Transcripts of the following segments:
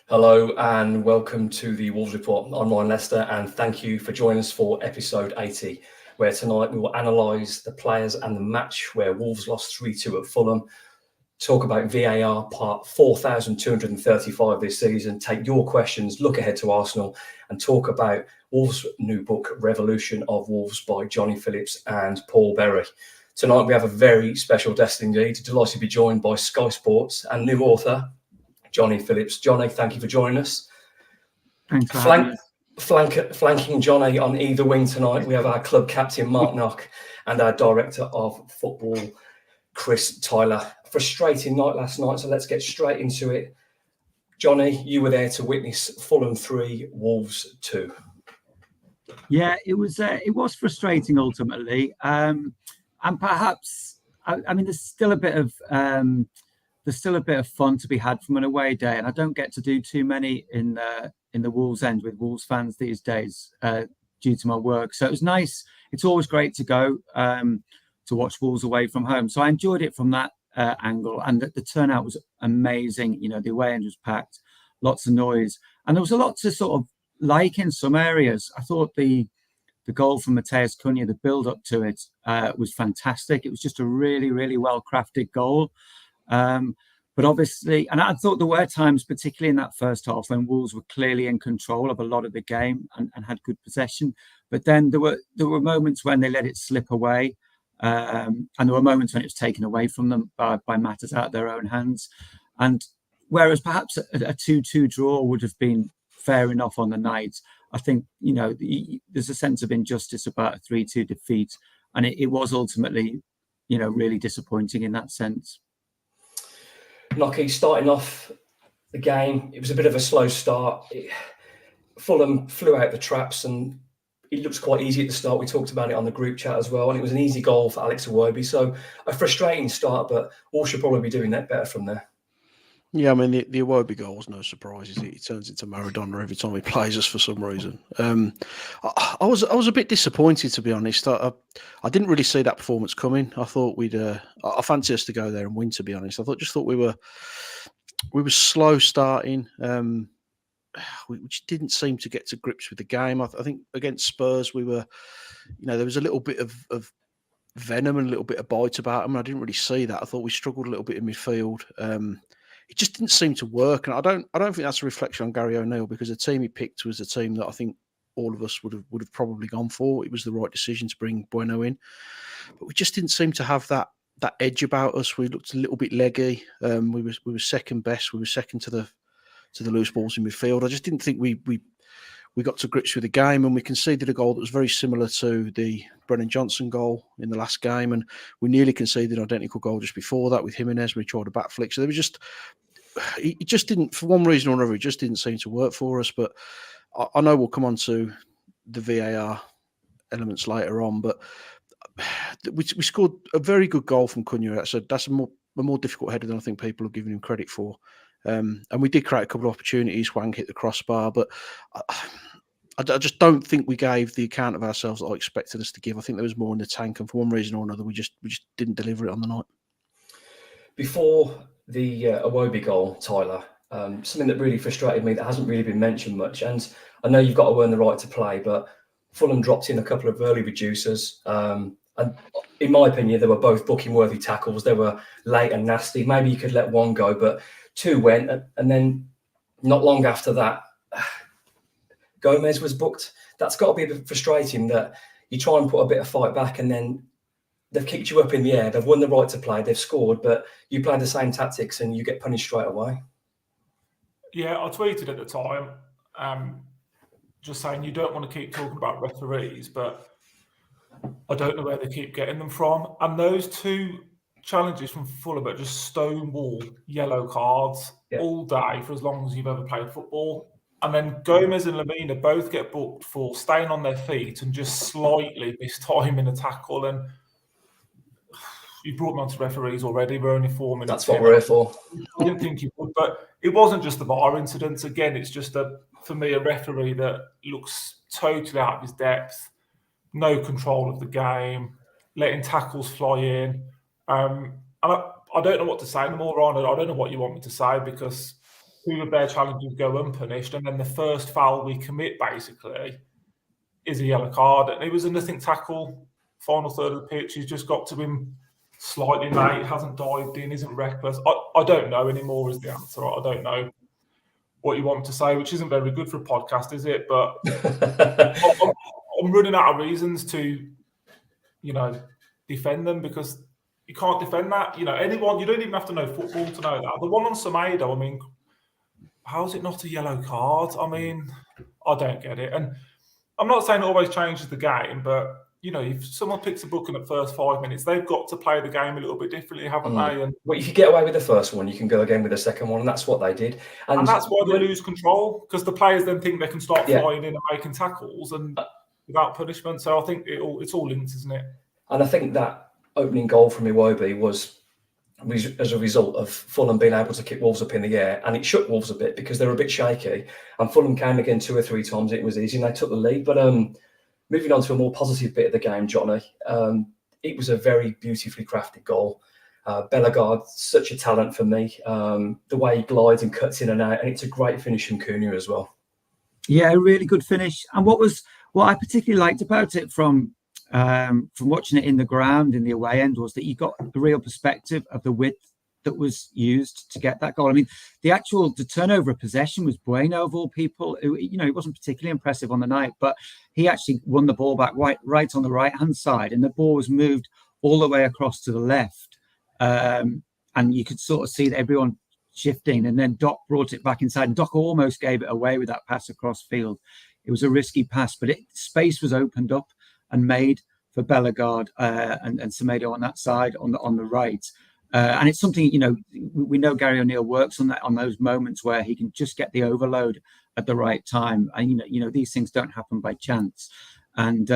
Hello and welcome to the Wolves Report. I'm Ryan Lester and thank you for joining us for episode 80, where tonight we will analyse the players and the match where Wolves lost 3-2 at Fulham, talk about VAR part 4,235 this season, take your questions, look ahead to Arsenal and talk about Wolves' new book, Revolution of Wolves by Johnny Phillips and Paul Berry. Tonight we have a very special guest indeed, delighted to be joined by Sky Sports and new author, Johnny Phillips. Johnny, thank you for joining us. Thanks for having us. Flanking Johnny on either wing tonight, we have our club captain, Mark Knock, and our director of football, Chris Tyler. Frustrating night last night, so let's get straight into it. Johnny, you were there to witness Fulham 3, Wolves 2. Yeah, it was frustrating ultimately. And perhaps, I mean, there's still a bit of fun to be had from an away day, and I don't get to do too many in the Wolves end with Wolves fans these days due to my work. So it was nice. It's always great to go to watch Wolves away from home. So I enjoyed it from that angle, and the turnout was amazing. You know, the away end was packed, lots of noise, and there was a lot to sort of like in some areas. I thought the goal from Matheus Cunha, the build up to it was fantastic. It was just a really, really well crafted goal. But obviously, and I thought there were times, particularly in that first half, when Wolves were clearly in control of a lot of the game and had good possession. But then there were moments when they let it slip away, and there were moments when it was taken away from them by matters out of their own hands. And whereas perhaps a 2-2 draw would have been fair enough on the night, I think, you know, there's a sense of injustice about a 3-2 defeat, and it was ultimately, you know, really disappointing in that sense. Knocky, starting off the game, it was a bit of a slow start. Fulham flew out the traps and it looks quite easy at the start. We talked about it on the group chat as well, and it was an easy goal for Alex Iwobi. So a frustrating start, but Wolves should probably be doing that better from there. Yeah, I mean, the Iwobi goal was no surprise. He turns into Maradona every time he plays us for some reason. I was a bit disappointed, to be honest. I didn't really see that performance coming. I thought I fancy us to go there and win, to be honest. I thought we were slow starting. We just didn't seem to get to grips with the game. I think against Spurs, we were, you know, there was a little bit of venom and a little bit of bite about them. I didn't really see that. I thought we struggled a little bit in midfield. It just didn't seem to work, and I don't think that's a reflection on Gary O'Neill, because the team he picked was a team that I think all of us would have probably gone for. It was the right decision to bring Bueno in, but we just didn't seem to have that edge about us. We looked a little bit leggy. We were second best. We were second to the loose balls in midfield. I just didn't think we got to grips with the game, and we conceded a goal that was very similar to the Brennan Johnson goal in the last game, and we nearly conceded an identical goal just before that with Jimenez. We tried a back flick, so there was it just didn't, for one reason or another, it just didn't seem to work for us. But I know we'll come on to the VAR elements later on, but we scored a very good goal from Cunha. That's a more difficult header than I think people are giving him credit for. And we did create a couple of opportunities. Hwang hit the crossbar, but I just don't think we gave the account of ourselves that I expected us to give. I think there was more in the tank, and for one reason or another, we just didn't deliver it on the night. Before the Iwobi goal, Tyler, something that really frustrated me that hasn't really been mentioned much, and I know you've got to earn the right to play, but Fulham dropped in a couple of early reducers. And in my opinion, they were both booking-worthy tackles. They were late and nasty. Maybe you could let one go, but two went, and then not long after that, Gomez was booked. That's got to be a bit frustrating that you try and put a bit of fight back, and then they've kicked you up in the air. They've won the right to play. They've scored, but you play the same tactics and you get punished straight away. Yeah, I tweeted at the time, just saying you don't want to keep talking about referees, but I don't know where they keep getting them from. And those two challenges from Fulham are just stonewall yellow cards all day for as long as you've ever played football. And then Gomez and Lamina both get booked for staying on their feet and just slightly mistiming a tackle. And you brought me on to referees already. We're only 4 minutes. That's what we're here for. I didn't think you would, but it wasn't just the VAR incidents. Again, it's just for me, a referee that looks totally out of his depth, no control of the game, letting tackles fly in. And I don't know what to say anymore, Ron. I don't know what you want me to say, because 2 of their challenges go unpunished, and then the first foul we commit basically is a yellow card. And it was a nothing tackle, final third of the pitch. He's just got to him slightly late, hasn't dived in, isn't reckless. I don't know anymore is the answer. I don't know what you want to say, which isn't very good for a podcast, is it? But I'm running out of reasons to, defend them, because you can't defend that. Anyone, you don't even have to know football to know that. The one on Semedo, I mean, how is it not a yellow card? I mean, I don't get it. And I'm not saying it always changes the game, but if someone picks a booking at first 5 minutes, they've got to play the game a little bit differently, haven't they? And well, if you get away with the first one, you can go again with the second one, and that's what they did. And that's why they lose control, because the players then think they can start flying in and making tackles and without punishment. So I think it's all linked, isn't it? And I think that opening goal from Iwobi was as a result of Fulham being able to kick Wolves up in the air, and it shook Wolves a bit because they were a bit shaky. And Fulham came again 2 or 3 times. It was easy, and they took the lead. But moving on to a more positive bit of the game, Johnny, it was a very beautifully crafted goal. Bellegarde, such a talent for me. The way he glides and cuts in and out, and it's a great finish from Cunha as well. Yeah, a really good finish. And what I particularly liked about it from watching it in the ground in the away end was that you got the real perspective of the width that was used to get that goal. I mean, the turnover of possession was Bueno of all people. It wasn't particularly impressive on the night, but he actually won the ball back right on the right-hand side, and the ball was moved all the way across to the left. And you could sort of see that everyone shifting, and then Doc brought it back inside, and Doc almost gave it away with that pass across field. It was a risky pass, but space was opened up and made for Bellegarde and Semedo on that side, on the right. And it's something, we know Gary O'Neill works on that, on those moments where he can just get the overload at the right time. And, these things don't happen by chance. And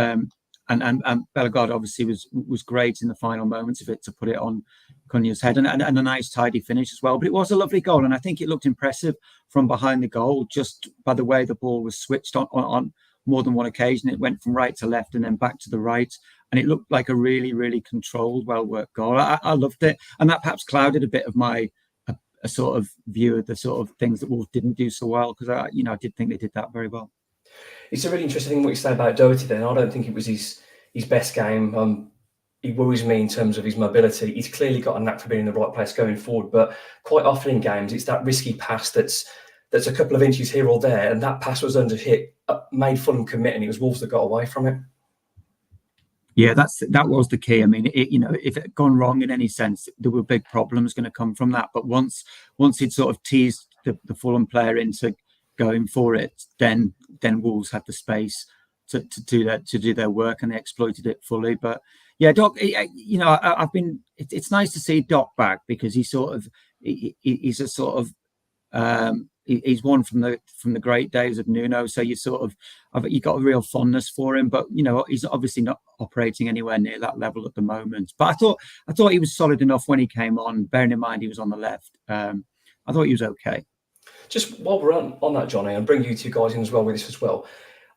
Bellegarde obviously was great in the final moments of it to put it on Cunha's head, and a nice tidy finish as well. But it was a lovely goal, and I think it looked impressive from behind the goal just by the way the ball was switched on more than one occasion. It went from right to left and then back to the right, and it looked like a really, really controlled, well-worked goal. I loved it, and that perhaps clouded a bit of my a sort of view of the sort of things that Wolves didn't do so well, because I did think they did that very well. It's a really interesting thing what you say about Doherty then. I don't think it was his best game. He worries me in terms of his mobility. He's clearly got a knack for being in the right place going forward, but quite often in games, it's that risky pass that's a couple of inches here or there, and that pass was under hit, made Fulham commit, and it was Wolves that got away from it. Yeah, that was the key. I mean, if it had gone wrong in any sense, there were big problems going to come from that. But once he'd sort of teased the Fulham player into going for it, then Wolves had the space to do their work, and they exploited it fully. But yeah, Doc, it's nice to see Doc back, because he's one from the great days of Nuno. So you got a real fondness for him, but he's obviously not operating anywhere near that level at the moment. But I thought he was solid enough when he came on, bearing in mind he was on the left. I thought he was okay. Just while we're on that, Johnny, and bring you two guys in as well with this as well.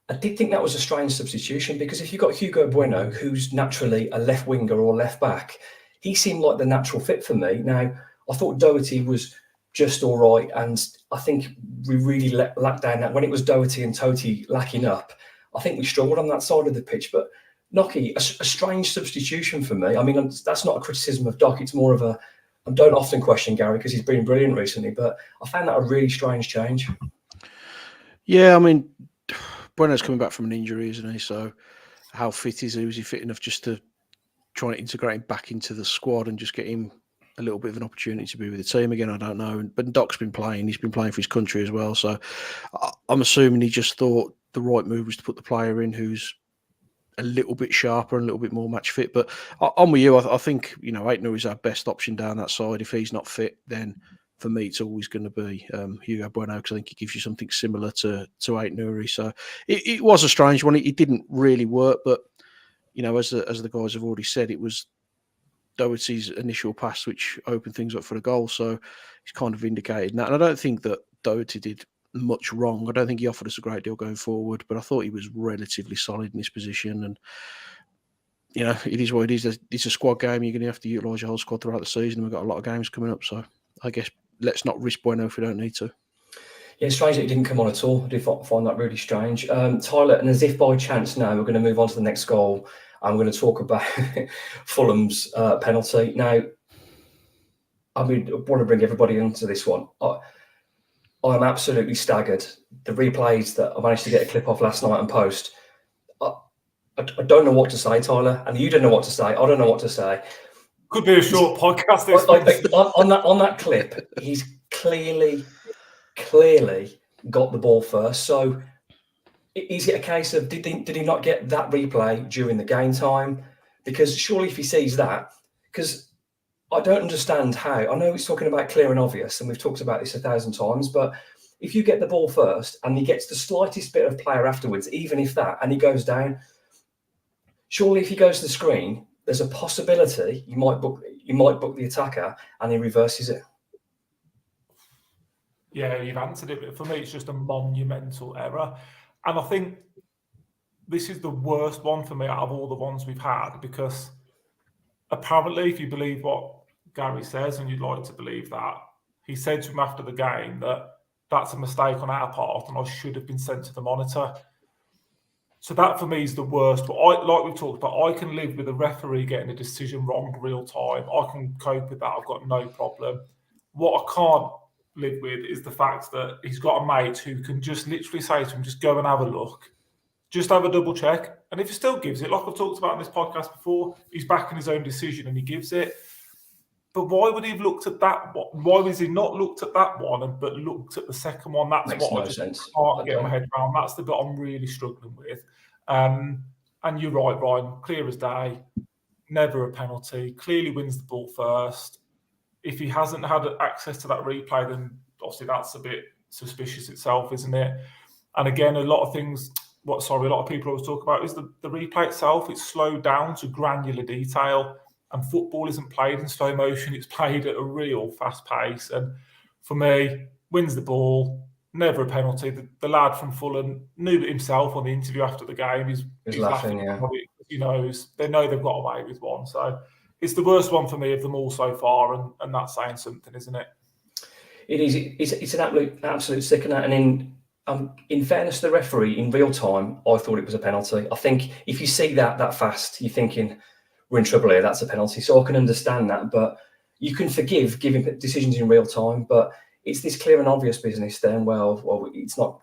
I did think that was a strange substitution, because if you've got Hugo Bueno, who's naturally a left winger or left back, he seemed like the natural fit for me. Now, I thought Doherty was just all right, and I think we really lacked down that when it was Doherty and Totti lacking up. I think we struggled on that side of the pitch. But Nocky, a strange substitution for me. I mean, that's not a criticism of Doc. It's more of I don't often question Gary because he's been brilliant recently, but I found that a really strange change. Yeah, I mean, Bueno's coming back from an injury, isn't he? So how fit is he? Was he fit enough just to try and integrate him back into the squad and just get him a little bit of an opportunity to be with the team again? I don't know. But Doc's been playing. He's been playing for his country as well. So I'm assuming he just thought the right move was to put the player in who's a little bit sharper and a little bit more match fit. But I'm with you. I think, Aitner is our best option down that side. If he's not fit, then for me, it's always going to be Hugo Bueno, because I think he gives you something similar to Aitner. So it was a strange one. It didn't really work, but as the guys have already said, it was Doherty's initial pass which opened things up for the goal. So he's kind of indicated that. And I don't think that Doherty did much wrong. I don't think he offered us a great deal going forward, but I thought he was relatively solid in his position. And it is what it is. It's a squad game. You're going to have to utilise your whole squad throughout the season. We've got a lot of games coming up, so I guess let's not risk Bueno if we don't need to. Yeah, it's strange that he didn't come on at all. I did find that really strange. Tyler, and as if by chance now, we're going to move on to the next goal. I'm going to talk about Fulham's penalty. Now, I want to bring everybody into this one. I'm absolutely staggered. The replays that I managed to get a clip of last night and post, I don't know what to say, Tyler, and you don't know what to say. I don't know what to say. Could be a short podcast. On that clip, he's clearly got the ball first. So is it a case of did he not get that replay during the game time? Because surely if he sees that, because I don't understand how. I know it's talking about clear and obvious, and we've talked about this 1,000 times, but if you get the ball first and he gets the slightest bit of player afterwards, even if that, and he goes down, surely if he goes to the screen, there's a possibility you might book the attacker and he reverses it. Yeah, you've answered it. But for me, it's just a monumental error. And I think this is the worst one for me out of all the ones we've had, because apparently, if you believe what Gary says, and you'd like to believe that, he said to him after the game that that's a mistake on our part and I should have been sent to the monitor. So that for me is the worst. But like we've talked about, I can live with a referee getting a decision wrong real time. I can cope with that. I've got no problem. What I can't live with is the fact that he's got a mate who can just literally say to him, just go and have a look. Just have a double check. And if he still gives it, like I've talked about in this podcast before, he's backing his own decision and he gives it. But why would he have looked at that one? Why was he not looked at that one but looked at the second one? That's Makes what no I just sense. can't get my head around. That's the bit I'm really struggling with. And you're right, Ryan, clear as day. Never a penalty. Clearly wins the ball first. If he hasn't had access to that replay, then obviously that's a bit suspicious itself, isn't it? And again, a lot of people always talk about is the replay itself. It's slowed down to granular detail, and football isn't played in slow motion. It's played at a real fast pace. And for me, wins the ball, never a penalty. The lad from Fulham knew it himself on the interview after the game. He's laughing. Yeah. He knows they know they've got away with one. So it's the worst one for me of them all so far, and that's saying something, isn't it? It is. It's an absolute sickener. And in fairness to the referee, in real time, I thought it was a penalty. I think if you see that fast, you're thinking we're in trouble here. That's a penalty. So I can understand that, but you can forgive giving decisions in real time. But it's this clear and obvious business. Then, well, it's not.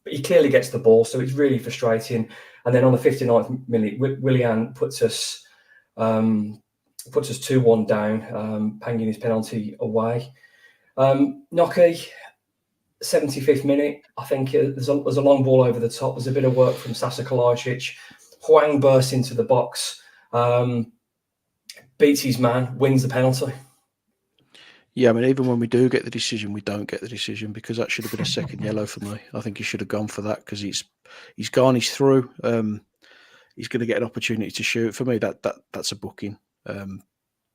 But he clearly gets the ball, so it's really frustrating. And then on the 59th minute, Willian puts us 2-1 down, panging his penalty away. Nocky, 75th minute, I think there's a long ball over the top. There's a bit of work from Sasa Kalajic. Hwang bursts into the box, beats his man, wins the penalty. Yeah, I mean, even when we do get the decision, we don't get the decision, because that should have been a second yellow for me. I think he should have gone for that, because he's gone, he's through. He's going to get an opportunity to shoot. For me, that's a booking.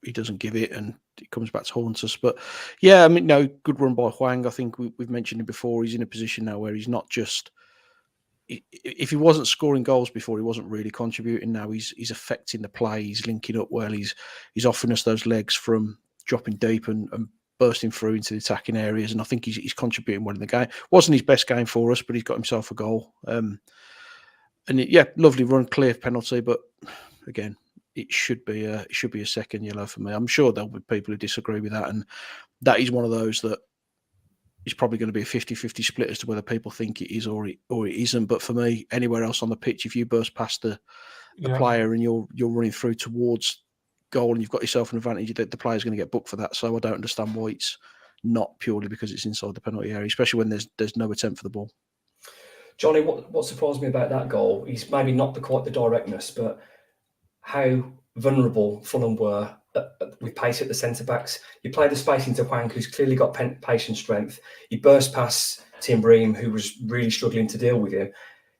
He doesn't give it, and it comes back to haunt us. But yeah, I mean, no, good run by Hwang. I think we've mentioned him before. He's in a position now where he's not just. If he wasn't scoring goals before, he wasn't really contributing. Now he's affecting the play. He's linking up well. He's offering us those legs from dropping deep and bursting through into the attacking areas. And I think he's contributing well in the game. Wasn't his best game for us, but he's got himself a goal. Lovely run, clear penalty. But again, it should be a second yellow for me. I'm sure there'll be people who disagree with that, and that is one of those that is probably going to be a 50-50 split as to whether people think it is or it isn't. But for me, anywhere else on the pitch, if you burst past the player and you're running through towards goal and you've got yourself an advantage, the player's going to get booked for that. So I don't understand why it's not purely because it's inside the penalty area, especially when there's no attempt for the ball. Johnny, what surprised me about that goal is maybe not quite the directness, but how vulnerable Fulham were with pace at the centre-backs. You play the space into Hwang, who's clearly got pace and strength. He burst past Tim Bream, who was really struggling to deal with him.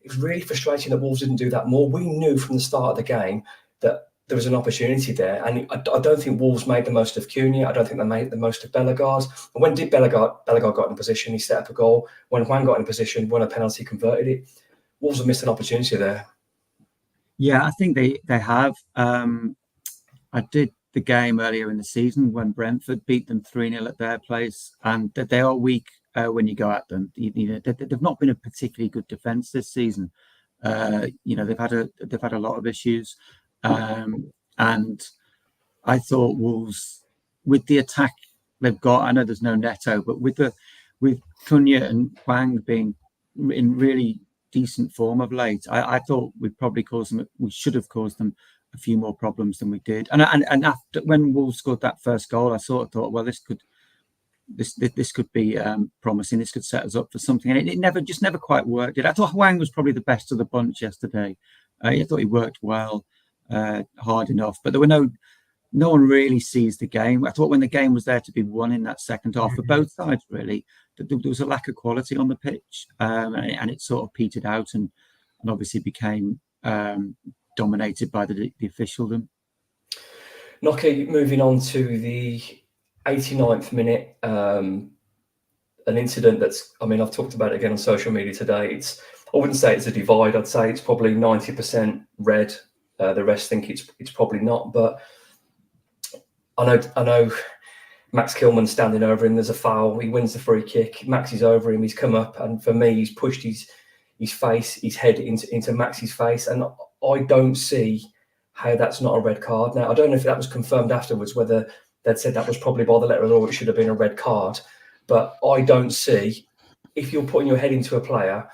It was really frustrating that Wolves didn't do that more. We knew from the start of the game that there was an opportunity there, and I don't think Wolves made the most of Cunha. I don't think they made the most of Bellegarde. And when did Bellegarde got in position? He set up a goal. When Hwang got in position, won a penalty, converted it. Wolves have missed an opportunity there. Yeah, I think they have. I did the game earlier in the season when Brentford beat them 3-0 at their place, and they are weak when you go at them. They've not been a particularly good defence this season. They've had a lot of issues, and I thought Wolves, with the attack they've got, I know there's no Neto, but with Cunha and Wang being in really decent form of late, I thought we should have caused them a few more problems than we did. And after, when Wolves scored that first goal, I sort of thought, well, this could be promising. This could set us up for something, and it never quite worked. I thought Wang was probably the best of the bunch yesterday. I thought he worked well, hard enough, but there were no one really sees the game. I thought when the game was there to be won in that second half for both sides, really, there was a lack of quality on the pitch, and it sort of petered out and obviously became dominated by the officialdom. Nocky, moving on to the 89th minute, an incident that's, I've talked about it again on social media today. I wouldn't say it's a divide. I'd say it's probably 90% red. The rest think it's probably not, but I know Max Kilman standing over him. There's a foul. He wins the free kick. Max is over him. He's come up, and for me, he's pushed his head into Max's face, and I don't see how that's not a red card. Now, I don't know if that was confirmed afterwards, whether they'd said that was probably by the letter of the law, it should have been a red card. But I don't see, if you're putting your head into a player,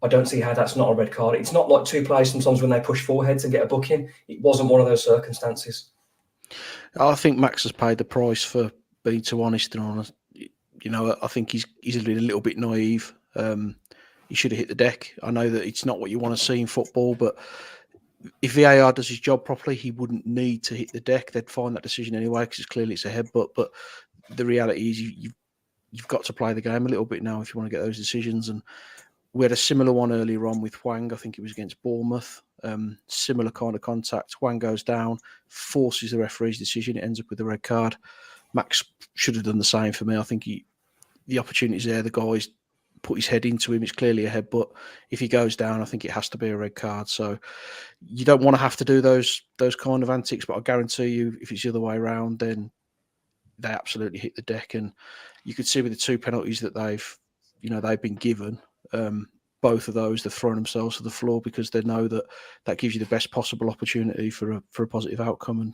I don't see how that's not a red card. It's not like two players sometimes when they push foreheads and get a booking. It wasn't one of those circumstances. I think Max has paid the price for being too honest and honest. I think he's a little bit naive. He should have hit the deck. I know that it's not what you want to see in football, but if VAR does his job properly, he wouldn't need to hit the deck. They'd find that decision anyway because it's a headbutt. But the reality is you've got to play the game a little bit now if you want to get those decisions. And we had a similar one earlier on with Wang. I think it was against Bournemouth. Similar kind of contact. Wang goes down, forces the referee's decision. It ends up with a red card. Max should have done the same for me. I think the opportunity's there. The guy's put his head into him. It's clearly a headbutt. If he goes down, I think it has to be a red card. So you don't want to have to do those kind of antics, but I guarantee you, if it's the other way around, then they absolutely hit the deck. And you could see with the two penalties that they've been given, both of those, they've thrown themselves to the floor because they know that gives you the best possible opportunity for a positive outcome. And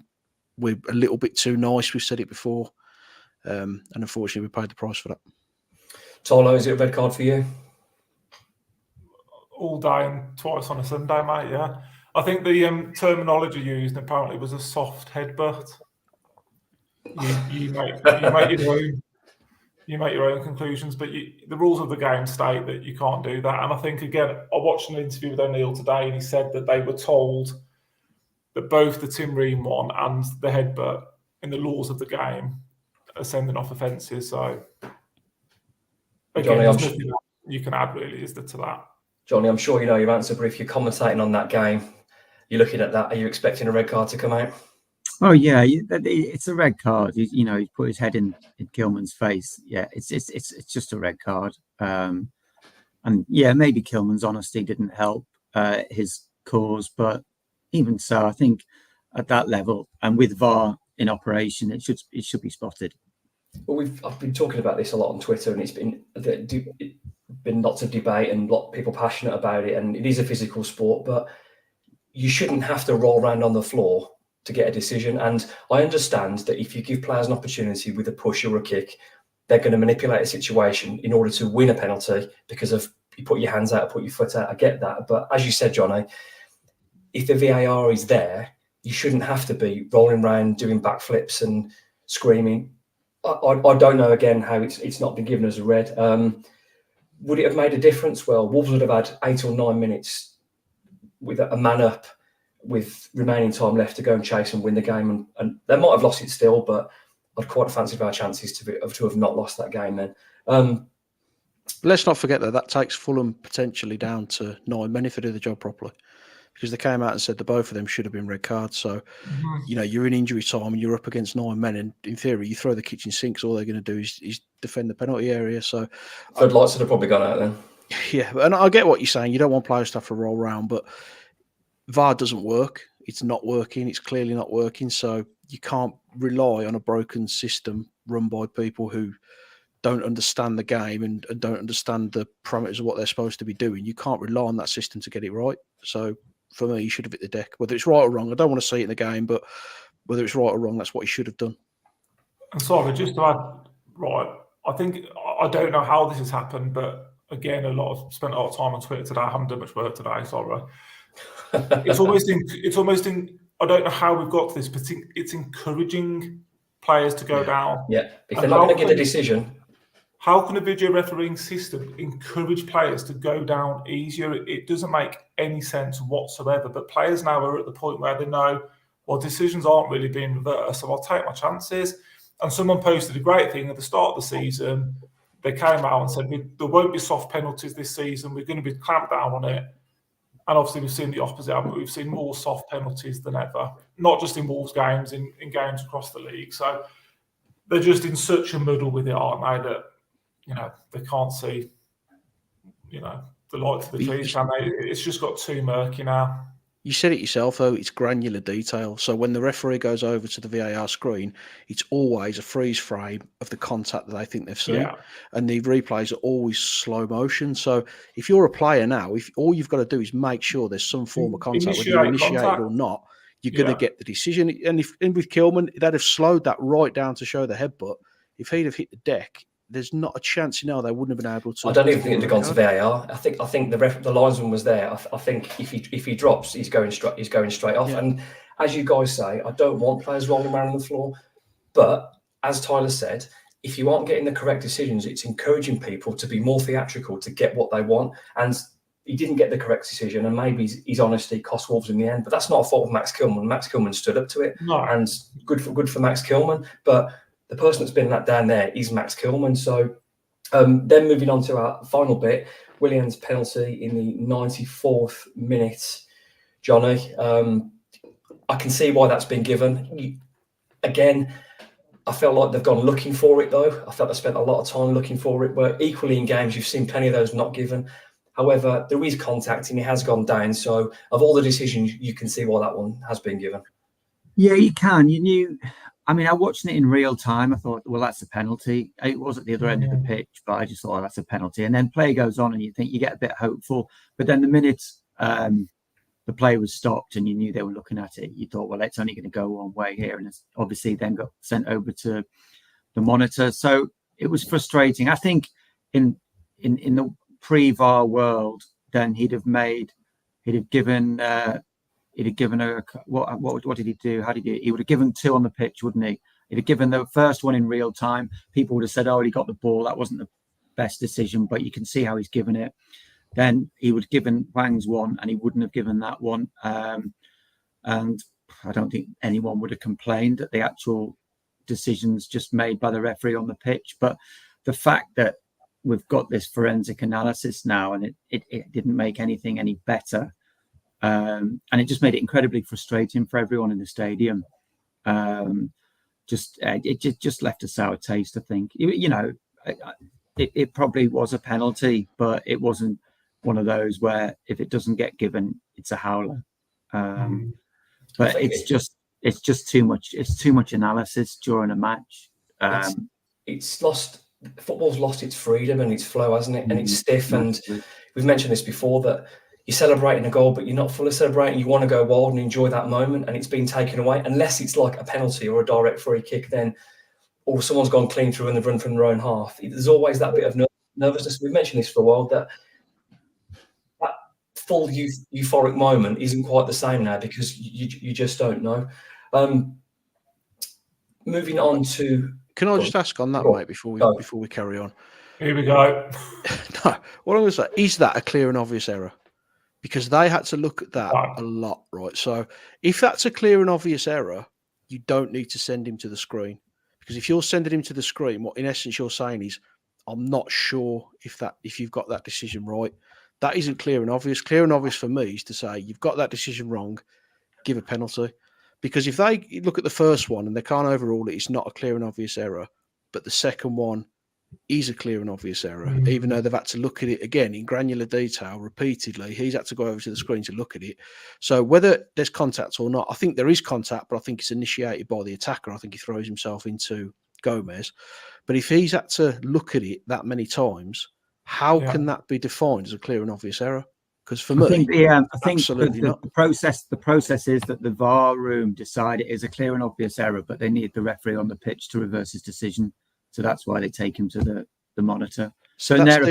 we're a little bit too nice. We've said it before. And unfortunately, we paid the price for that. Tolo, is it a red card for you? All day and twice on a Sunday, mate, yeah. I think the terminology used apparently was a soft headbutt. You make your own conclusions, but the rules of the game state that you can't do that. And I think, again, I watched an interview with O'Neill today, and he said that they were told that both the Tim Ream one and the headbutt in the laws of the game are sending off offences. So, again, there's nothing you can add, really, is there, to that? Johnny, I'm sure you know your answer, but if you're commentating on that game, you're looking at that, are you expecting a red card to come out? Oh yeah, it's a red card. He put his head in Kilman's face. Yeah, it's just a red card. And yeah, maybe Kilman's honesty didn't help his cause, but even so, I think at that level and with VAR in operation, it should be spotted. Well, I've been talking about this a lot on Twitter, and it's been lots of debate and a lot of people passionate about it. And it is a physical sport, but you shouldn't have to roll around on the floor to get a decision. And I understand that if you give players an opportunity with a push or a kick, they're going to manipulate a situation in order to win a penalty because of you put your hands out or put your foot out. I get that. But as you said, Johnny, if the VAR is there, you shouldn't have to be rolling around doing backflips and screaming. I don't know, again, how it's not been given as a red. Would it have made a difference? Well, Wolves would have had 8 or 9 minutes with a man up with remaining time left to go and chase and win the game. And they might have lost it still, but I'd quite fancy our chances to have not lost that game then. Let's not forget that takes Fulham potentially down to 9 men if they do the job properly. Because they came out and said that both of them should have been red cards. So, you're in injury time and you're up against 9 men. And in theory, you throw the kitchen sinks, all they're going to do is defend the penalty area. So, Floodlights would have probably gone out then. Yeah, and I get what you're saying. You don't want players to have to roll around, but VAR doesn't work. It's not working. It's clearly not working. So you can't rely on a broken system run by people who don't understand the game and don't understand the parameters of what they're supposed to be doing, you can't rely on that system to get it right. So for me, he should have hit the deck. Whether it's right or wrong, I don't want to see it in the game, but whether it's right or wrong, that's what he should have done. And sorry, just to add, right, I think, I don't know how this has happened, but again, spent a lot of time on Twitter today. I haven't done much work today, sorry. It's almost I don't know how we've got to this, but it's encouraging players to go down. Yeah, if they're not going to get a decision. How can a video refereeing system encourage players to go down easier? It doesn't make any sense whatsoever. But players now are at the point where they know, well, decisions aren't really being reversed, so I'll take my chances. And someone posted a great thing at the start of the season. They came out and said, there won't be soft penalties this season. We're going to be clamped down on it. And obviously, we've seen the opposite, haven't we? We've seen more soft penalties than ever, not just in Wolves games, in games across the league. So they're just in such a muddle with it, aren't they, that, they can't see, the light to the trees, can they? It's just got too murky now. You said it yourself, though, it's granular detail. So when the referee goes over to the VAR screen, it's always a freeze frame of the contact that they think they've seen. Yeah. And the replays are always slow motion. So if you're a player now, if all you've got to do is make sure there's some form of contact, whether you initiate it or not, you're going to get the decision. And with Kilman, they'd have slowed that right down to show the headbutt. If he'd have hit the deck, there's not a chance they wouldn't have been able to. I don't even think it'd have gone to VAR. I think the linesman was there. I think if he drops, he's going straight off. Yeah. And as you guys say, I don't want players rolling around on the floor. But as Tyler said, if you aren't getting the correct decisions, it's encouraging people to be more theatrical to get what they want. And he didn't get the correct decision, and maybe his honesty cost Wolves in the end. But that's not a fault of Max Kilman. Max Kilman stood up to it, and good for Max Kilman. But the person that's been let down there is Max Kilman. So then moving on to our final bit, Willian's penalty in the 94th minute. Johnny, I can see why that's been given. Again, I felt like they've gone looking for it, though. I felt they spent a lot of time looking for it. But equally in games, you've seen plenty of those not given. However, there is contact and it has gone down. So of all the decisions, you can see why that one has been given. Yeah, you can. You knew... I mean, I watched it in real time. I thought, well, that's a penalty. It was at the other end of the pitch, but I just thought, that's a penalty. And then play goes on and you think you get a bit hopeful. But then the minute the play was stopped and you knew they were looking at it, you thought, well, it's only going to go one way here. And it's obviously then got sent over to the monitor. So it was frustrating. I think in the pre-VAR world, then he'd have given what did he do? How did he would have given 2 on the pitch, wouldn't he? He'd have given the first one in real time. People would have said, oh, he got the ball. That wasn't the best decision, but you can see how he's given it. Then he would have given Wang's one and he wouldn't have given that one. And I don't think anyone would have complained at the actual decisions just made by the referee on the pitch. But the fact that we've got this forensic analysis now and it didn't make anything any better. And it just made it incredibly frustrating for everyone in the stadium. It just left a sour taste, I think. It probably was a penalty, but it wasn't one of those where if it doesn't get given, it's a howler. But it's just too much. It's too much analysis during a match. Football's lost its freedom and its flow, hasn't it? And it's stiff. And we've mentioned this before that you're celebrating a goal, but you're not fully celebrating. You want to go wild and enjoy that moment, and it's been taken away. Unless it's like a penalty or a direct free kick, or someone's gone clean through and they've run from their own half. There's always that bit of nervousness. We've mentioned this for a while, that full euphoric moment isn't quite the same now because you just don't know. Moving on to... Can I just ask on that, mate, before we carry on? Here we go. No, what I'm going to say, is that a clear and obvious error? Because they had to look at that a lot, right? So if that's a clear and obvious error, you don't need to send him to the screen. Because if you're sending him to the screen, what in essence you're saying is, I'm not sure if you've got that decision right. That isn't clear and obvious. Clear and obvious for me is to say, you've got that decision wrong, give a penalty. Because if they look at the first one and they can't overrule it, it's not a clear and obvious error. But the second one is a clear and obvious error, even though they've had to look at it again in granular detail repeatedly. He's had to go over to the screen to look at it. So whether there's contact or not, I think there is contact, but I think it's initiated by the attacker. I think he throws himself into Gomez. But if he's had to look at it that many times, how can that be defined as a clear and obvious error? Because for me, I think absolutely not. The process is that the VAR room decide it is a clear and obvious error, but they need the referee on the pitch to reverse his decision. So that's why they take him to the monitor. So in their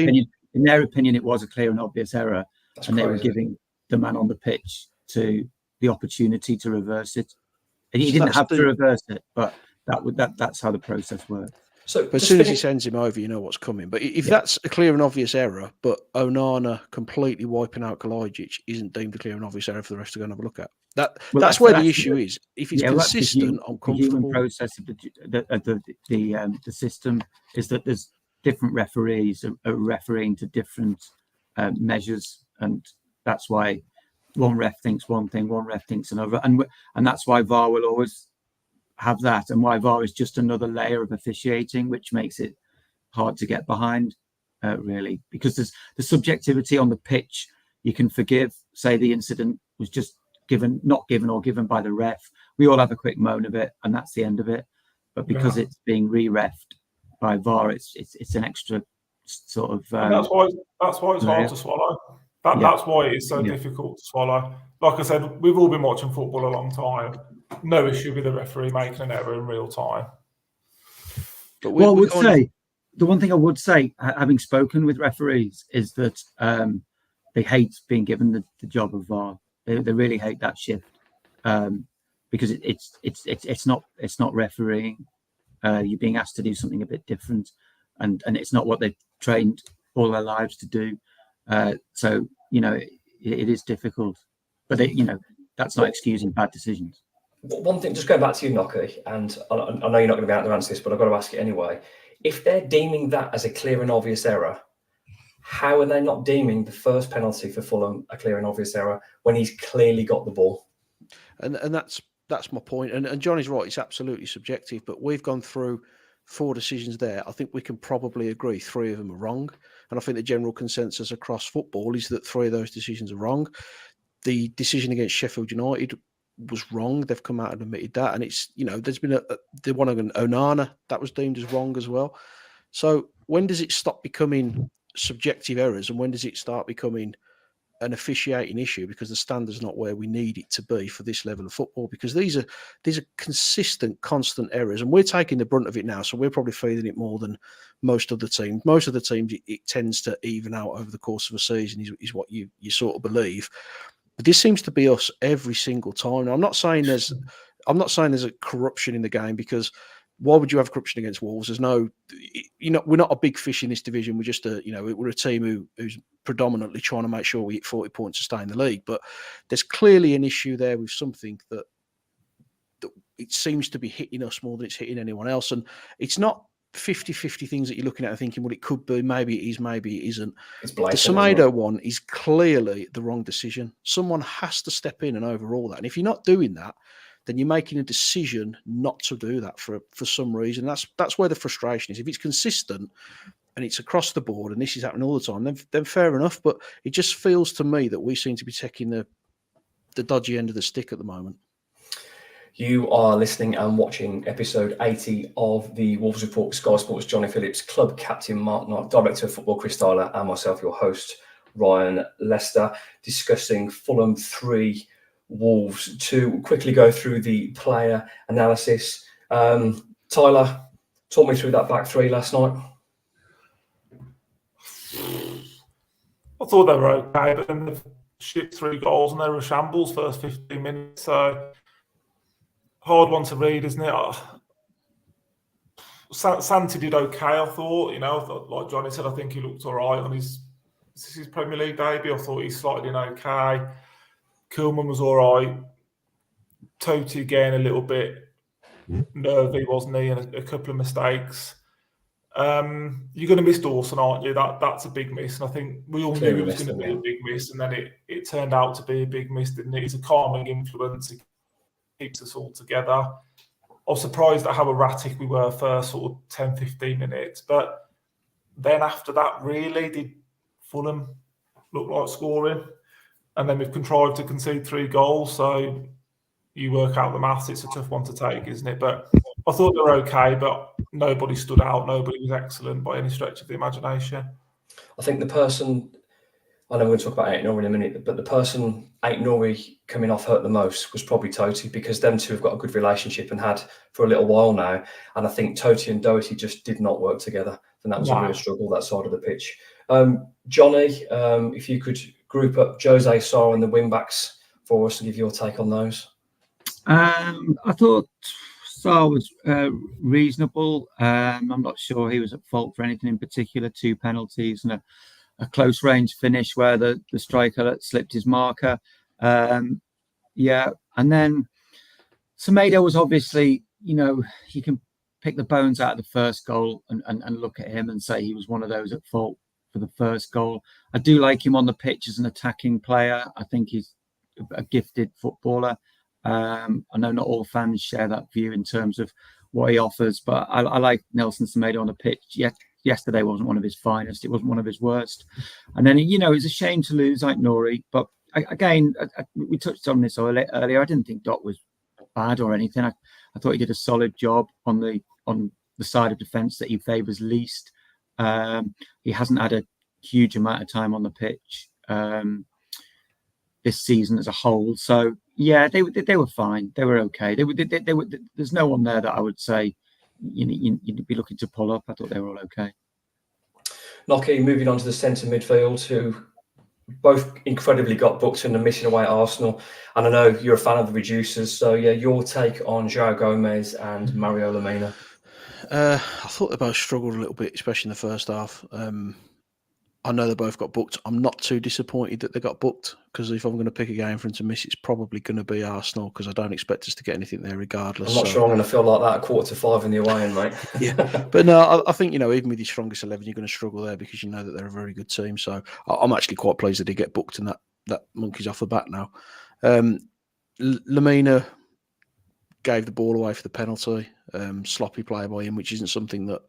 opinion, it was a clear and obvious error, and they were giving the man on the pitch to the opportunity to reverse it. And he didn't have to reverse it, but that's how the process works. So as soon as he sends him over, you know what's coming. But if that's a clear and obvious error, but Onana completely wiping out Kalajdzic isn't deemed a clear and obvious error for the rest to go and have a look at. That's where the issue is. If it's consistent, I'm comfortable. The human process of the system is that there's different referees are refereeing to different measures, and that's why one ref thinks one thing, one ref thinks another, and that's why VAR will always have that, and why VAR is just another layer of officiating, which makes it hard to get behind, really, because there's the subjectivity on the pitch. You can forgive, say the incident was just not given or given by the ref. We all have a quick moan of it, and that's the end of it. But because it's being re-refed by VAR, it's an extra sort of. That's why it's hard to swallow. That's why it is so difficult to swallow. Like I said, we've all been watching football a long time. No issue with the referee making an error in real time. But the one thing I would say, having spoken with referees, is that they hate being given the job of VAR. They really hate that shift because it's not refereeing. You're being asked to do something a bit different, and it's not what they've trained all their lives to do. So it is difficult, but that's not excusing bad decisions. One thing, just going back to you, Nocky, and I know you're not going to be able to answer this, but I've got to ask it anyway. If they're deeming that as a clear and obvious error, how are they not deeming the first penalty for Fulham a clear and obvious error when he's clearly got the ball? And that's my point. And Johnny's right; it's absolutely subjective. But we've gone through 4 decisions there. I think we can probably agree 3 of them are wrong. And I think the general consensus across football is that 3 of those decisions are wrong. The decision against Sheffield United was wrong. They've come out and admitted that. And it's, there's been the one on Onana that was deemed as wrong as well. So when does it stop becoming subjective errors, and when does it start becoming an officiating issue? Because the standard's not where we need it to be for this level of football, because these are consistent, constant errors, and we're taking the brunt of it now, so we're probably feeling it more than most of the teams. Most of the teams, it tends to even out over the course of a season, is what you sort of believe. But this seems to be us every single time. Now, I'm not saying there's a corruption in the game, because why would you have corruption against Wolves? There's no, we're not a big fish in this division. We're just we're a team who's predominantly trying to make sure we hit 40 points to stay in the league. But there's clearly an issue there with something that it seems to be hitting us more than it's hitting anyone else. And it's not 50-50 things that you're looking at and thinking, well, it could be, maybe it is, maybe it isn't. It's blatant, the Semedo one is clearly the wrong decision. Someone has to step in and overrule that. And if you're not doing that, then you're making a decision not to do that for some reason. That's where the frustration is. If it's consistent and it's across the board and this is happening all the time, then fair enough. But it just feels to me that we seem to be taking the dodgy end of the stick at the moment. You are listening and watching episode 80 of the Wolves Report, Sky Sports, Johnny Phillips, club captain Mark Knight, director of football Chris Tyler, and myself, your host, Ryan Lester, discussing Fulham 3, Wolves 2. Quickly go through the player analysis. Tyler, talk me through that back 3 last night. I thought they were okay, but then they've shipped 3 goals and they were shambles first 15 minutes. So hard one to read, isn't it? Santi did okay, I thought. Like Johnny said, I think he looked all right on his Premier League debut. I thought he slotted in okay. Kilman was all right. Totti again a little bit nervy, wasn't he? And a couple of mistakes. You're going to miss Dawson, aren't you? That's a big miss. And I think we all knew it was going to be a big miss. And then it turned out to be a big miss, didn't it? He's a calming influence. He keeps us all together. I was surprised at how erratic we were first sort of 10, 15 minutes. But then after that, really, did Fulham look like scoring? And then we've contrived to concede 3 goals. So you work out the maths. It's a tough one to take, isn't it? But I thought they were okay, but nobody stood out. Nobody was excellent by any stretch of the imagination. I think the person, I know we're going to talk about Ait-Nouri in a minute, but the person Ait-Nouri coming off hurt the most was probably Totti, because them two have got a good relationship and had for a little while now. And I think Totti and Doherty just did not work together. And that was a real struggle, that side of the pitch. Johnny, if you could group up Jose, Sarr and the wing-backs for us and give your take on those. I thought Sarr was reasonable. I'm not sure he was at fault for anything in particular. 2 penalties and a close range finish where the striker slipped his marker. And then Semedo was obviously, you can pick the bones out of the first goal and look at him and say he was one of those at fault for the first goal. I do like him on the pitch as an attacking player. I think he's a gifted footballer. I know not all fans share that view in terms of what he offers, but I like Nelson Semedo on the pitch. Yesterday wasn't one of his finest. It wasn't one of his worst. And then, it's a shame to lose Ait-Nouri. But again, we touched on this earlier. I didn't think Dot was bad or anything. I thought he did a solid job on the side of defence that he favours least. He hasn't had a huge amount of time on the pitch this season as a whole. So, yeah, they were fine. They were okay. They were. There's no one there that I would say you'd be looking to pull up. I thought they were all okay. Nocky, moving on to the centre midfield, who both incredibly got booked and are missing away at Arsenal. And I know you're a fan of the reducers. So, yeah, your take on João Gomez and Mario Lemina. I thought they both struggled a little bit, especially in the first half. I know they both got booked. I'm not too disappointed that they got booked, because if I'm going to pick a game for them to miss, it's probably going to be Arsenal, because I don't expect us to get anything there regardless. I'm not sure I'm going to feel like that at 4:45 in the away end, mate. Yeah, but no, I think, even with your strongest 11, you're going to struggle there, because you know that they're a very good team. So I'm actually quite pleased that they get booked and that monkey's off the bat now. Lemina gave the ball away for the penalty. Sloppy play by him, which isn't something that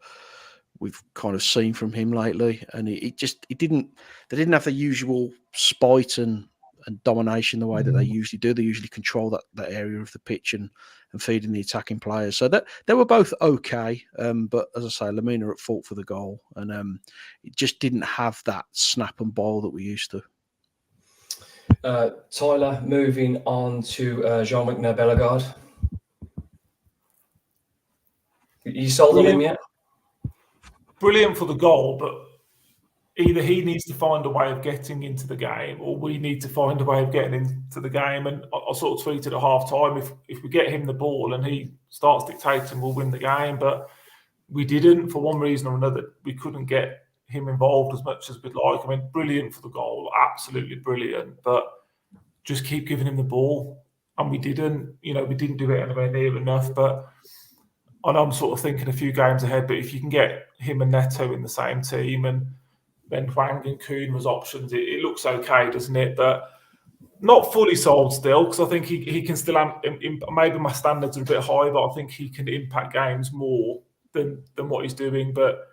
we've kind of seen from him lately, and they didn't have the usual spite and domination the way that they usually do. They usually control that area of the pitch and feeding the attacking players. So that they were both okay, but as I say, Lemina at fault for the goal, and it just didn't have that snap and ball that we used to. Tyler, moving on to Jean-Luc Bellegarde. You sold on him yet? Brilliant for the goal, but either he needs to find a way of getting into the game, or we need to find a way of getting into the game. And I sort of tweeted at half time, if we get him the ball and he starts dictating, we'll win the game. But we didn't, for one reason or another. We couldn't get him involved as much as we'd like. I mean, brilliant for the goal, absolutely brilliant. But just keep giving him the ball, and we didn't. We didn't do it anywhere near enough. But I know I'm sort of thinking a few games ahead, but if you can get him and Neto in the same team, and then Hwang and Kuhn was options, it looks okay, doesn't it? But not fully sold still, because I think he can still, maybe my standards are a bit high, but I think he can impact games more than what he's doing. But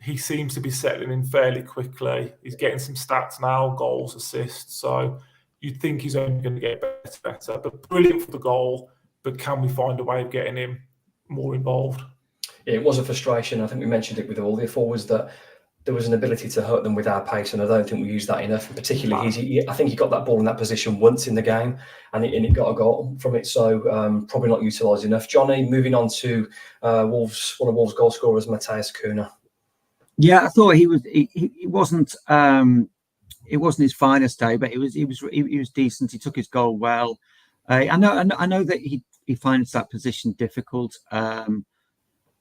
he seems to be settling in fairly quickly. He's getting some stats now, goals, assists. So you'd think he's only going to get better. But brilliant for the goal, but can we find a way of getting him more involved? Yeah, it was a frustration. I think we mentioned it with all the forwards, that there was an ability to hurt them with our pace, and I don't think we used that enough. And particularly, I think he got that ball in that position once in the game, and it got a goal from it. So probably not utilised enough. Johnny, moving on to Wolves, one of Wolves' goal scorers, Matthias Cunha. Yeah, I thought he wasn't. It wasn't his finest day, but he was decent. He took his goal well. I know that he finds that position difficult.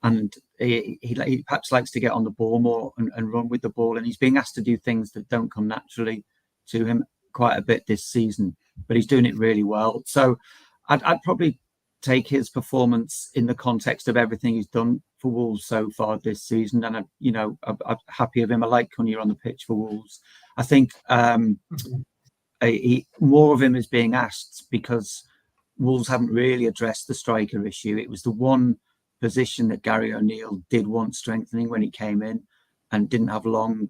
And he perhaps likes to get on the ball more and run with the ball. And he's being asked to do things that don't come naturally to him quite a bit this season. But he's doing it really well. So I'd probably take his performance in the context of everything he's done for Wolves so far this season. And I'm happy of him. I like Cunha on the pitch for Wolves. I think more of him is being asked because Wolves haven't really addressed the striker issue. It was the one position that Gary O'Neill did want strengthening when he came in, and didn't have long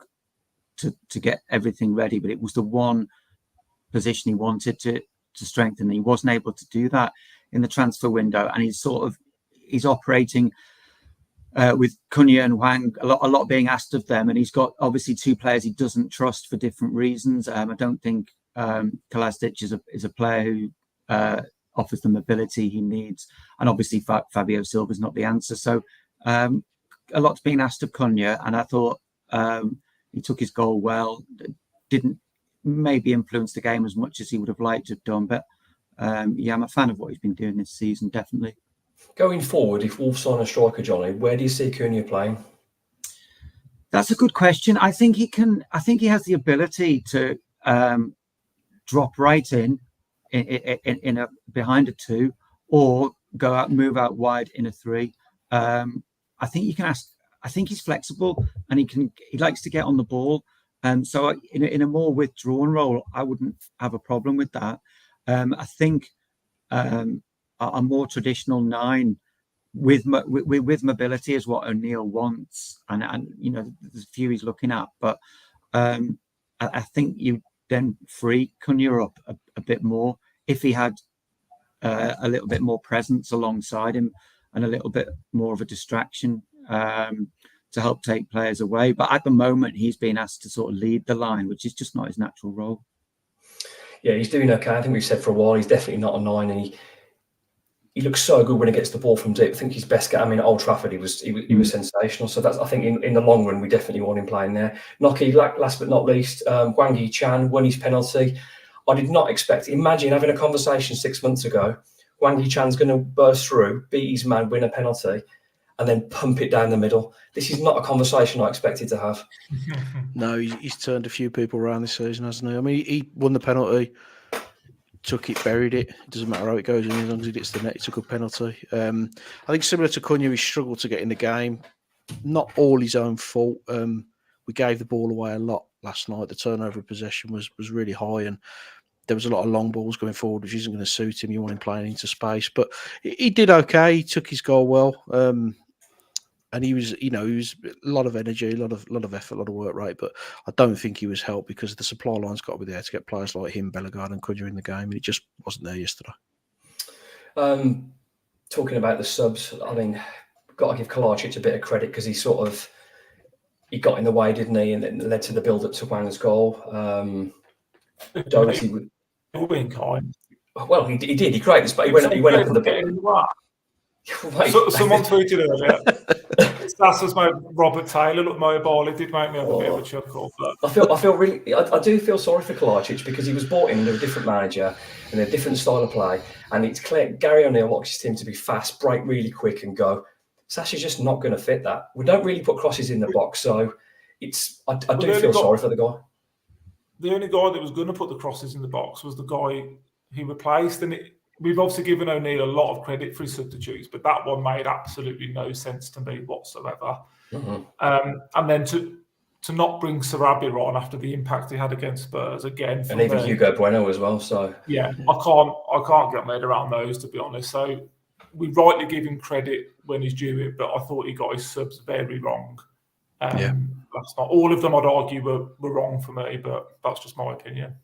to get everything ready. But it was the one position he wanted to strengthen. He wasn't able to do that in the transfer window, and he's operating with Cunha and Wang, a lot being asked of them, and he's got obviously two players he doesn't trust for different reasons. I don't think Kolasinac is a player who offers the mobility he needs, and obviously Fabio Silva's not the answer. So a lot's been asked of Cunha, and I thought he took his goal well. Didn't maybe influence the game as much as he would have liked to have done, but yeah, I'm a fan of what he's been doing this season, definitely. Going forward, if Wolves sign a striker, Johnny, where do you see Cunha playing? That's a good question. I think he can. I think he has the ability to drop right in a behind a 2, or go out, move out wide in a 3. I think you can ask. I think he's flexible, and he likes to get on the ball. So in a more withdrawn role, I wouldn't have a problem with that. I think a more traditional 9 with mobility is what O'Neill wants, and you know, there's a few he's looking at, but I think you then free Cunha up a bit more if he had a little bit more presence alongside him and a little bit more of a distraction to help take players away. But at the moment, he's been asked to sort of lead the line, which is just not his natural role. Yeah, he's doing okay. I think we've said for a while he's definitely not a 9, and he looks so good when he gets the ball from deep. I think his best game, I mean, at Old Trafford, he was sensational. So that's, I think, in the long run, we definitely want him playing there. Noki, last but not least, Wang Yi-chan won his penalty. I did not expect. Imagine having a conversation 6 months ago. Wang Yi-chan's going to burst through, beat his man, win a penalty, and then pump it down the middle. This is not a conversation I expected to have. No, he's turned a few people around this season, hasn't he? I mean, he won the penalty, took it, buried it. It doesn't matter how it goes in, as long as he gets the net, he took a penalty. I think similar to Cunha, he struggled to get in the game. Not all his own fault. We gave the ball away a lot last night. The turnover of possession was really high, and there was a lot of long balls going forward, which isn't going to suit him. You want him playing into space, but he did okay. He took his goal well, and he was a lot of energy, a lot of effort, a lot of work rate. But I don't think he was helped because the supply line's got to be there to get players like him, Bellegarde, and Cunha in the game, and it just wasn't there yesterday. Talking about the subs, I mean, got to give Kolasinac a bit of credit because he got in the way, didn't he, and it led to the build-up to Wang's goal. Doherty would. Well, he did. He created this, but he went up in the ball. Someone tweeted earlier. Sasser's made Robert Taylor look mobile. It did make me have a bit of a chuckle. But I do feel sorry for Kolasinac because he was brought in under a different manager and a different style of play, and it's clear Gary O'Neill wants his team to be fast, break really quick, and go. Sasser's just not going to fit that. We don't really put crosses in the box, so I do feel sorry for the guy. The only guy that was going to put the crosses in the box was the guy he replaced, and we've obviously given O'Neill a lot of credit for his substitutes, but that one made absolutely no sense to me whatsoever. Mm-hmm. And then to not bring Sarabia on after the impact he had against Spurs again, and even Hugo Bueno as well. So yeah, I can't get my head around those, to be honest. So we rightly give him credit when he's due it, but I thought he got his subs very wrong. That's not all of them. I'd argue were wrong for me, but that's just my opinion.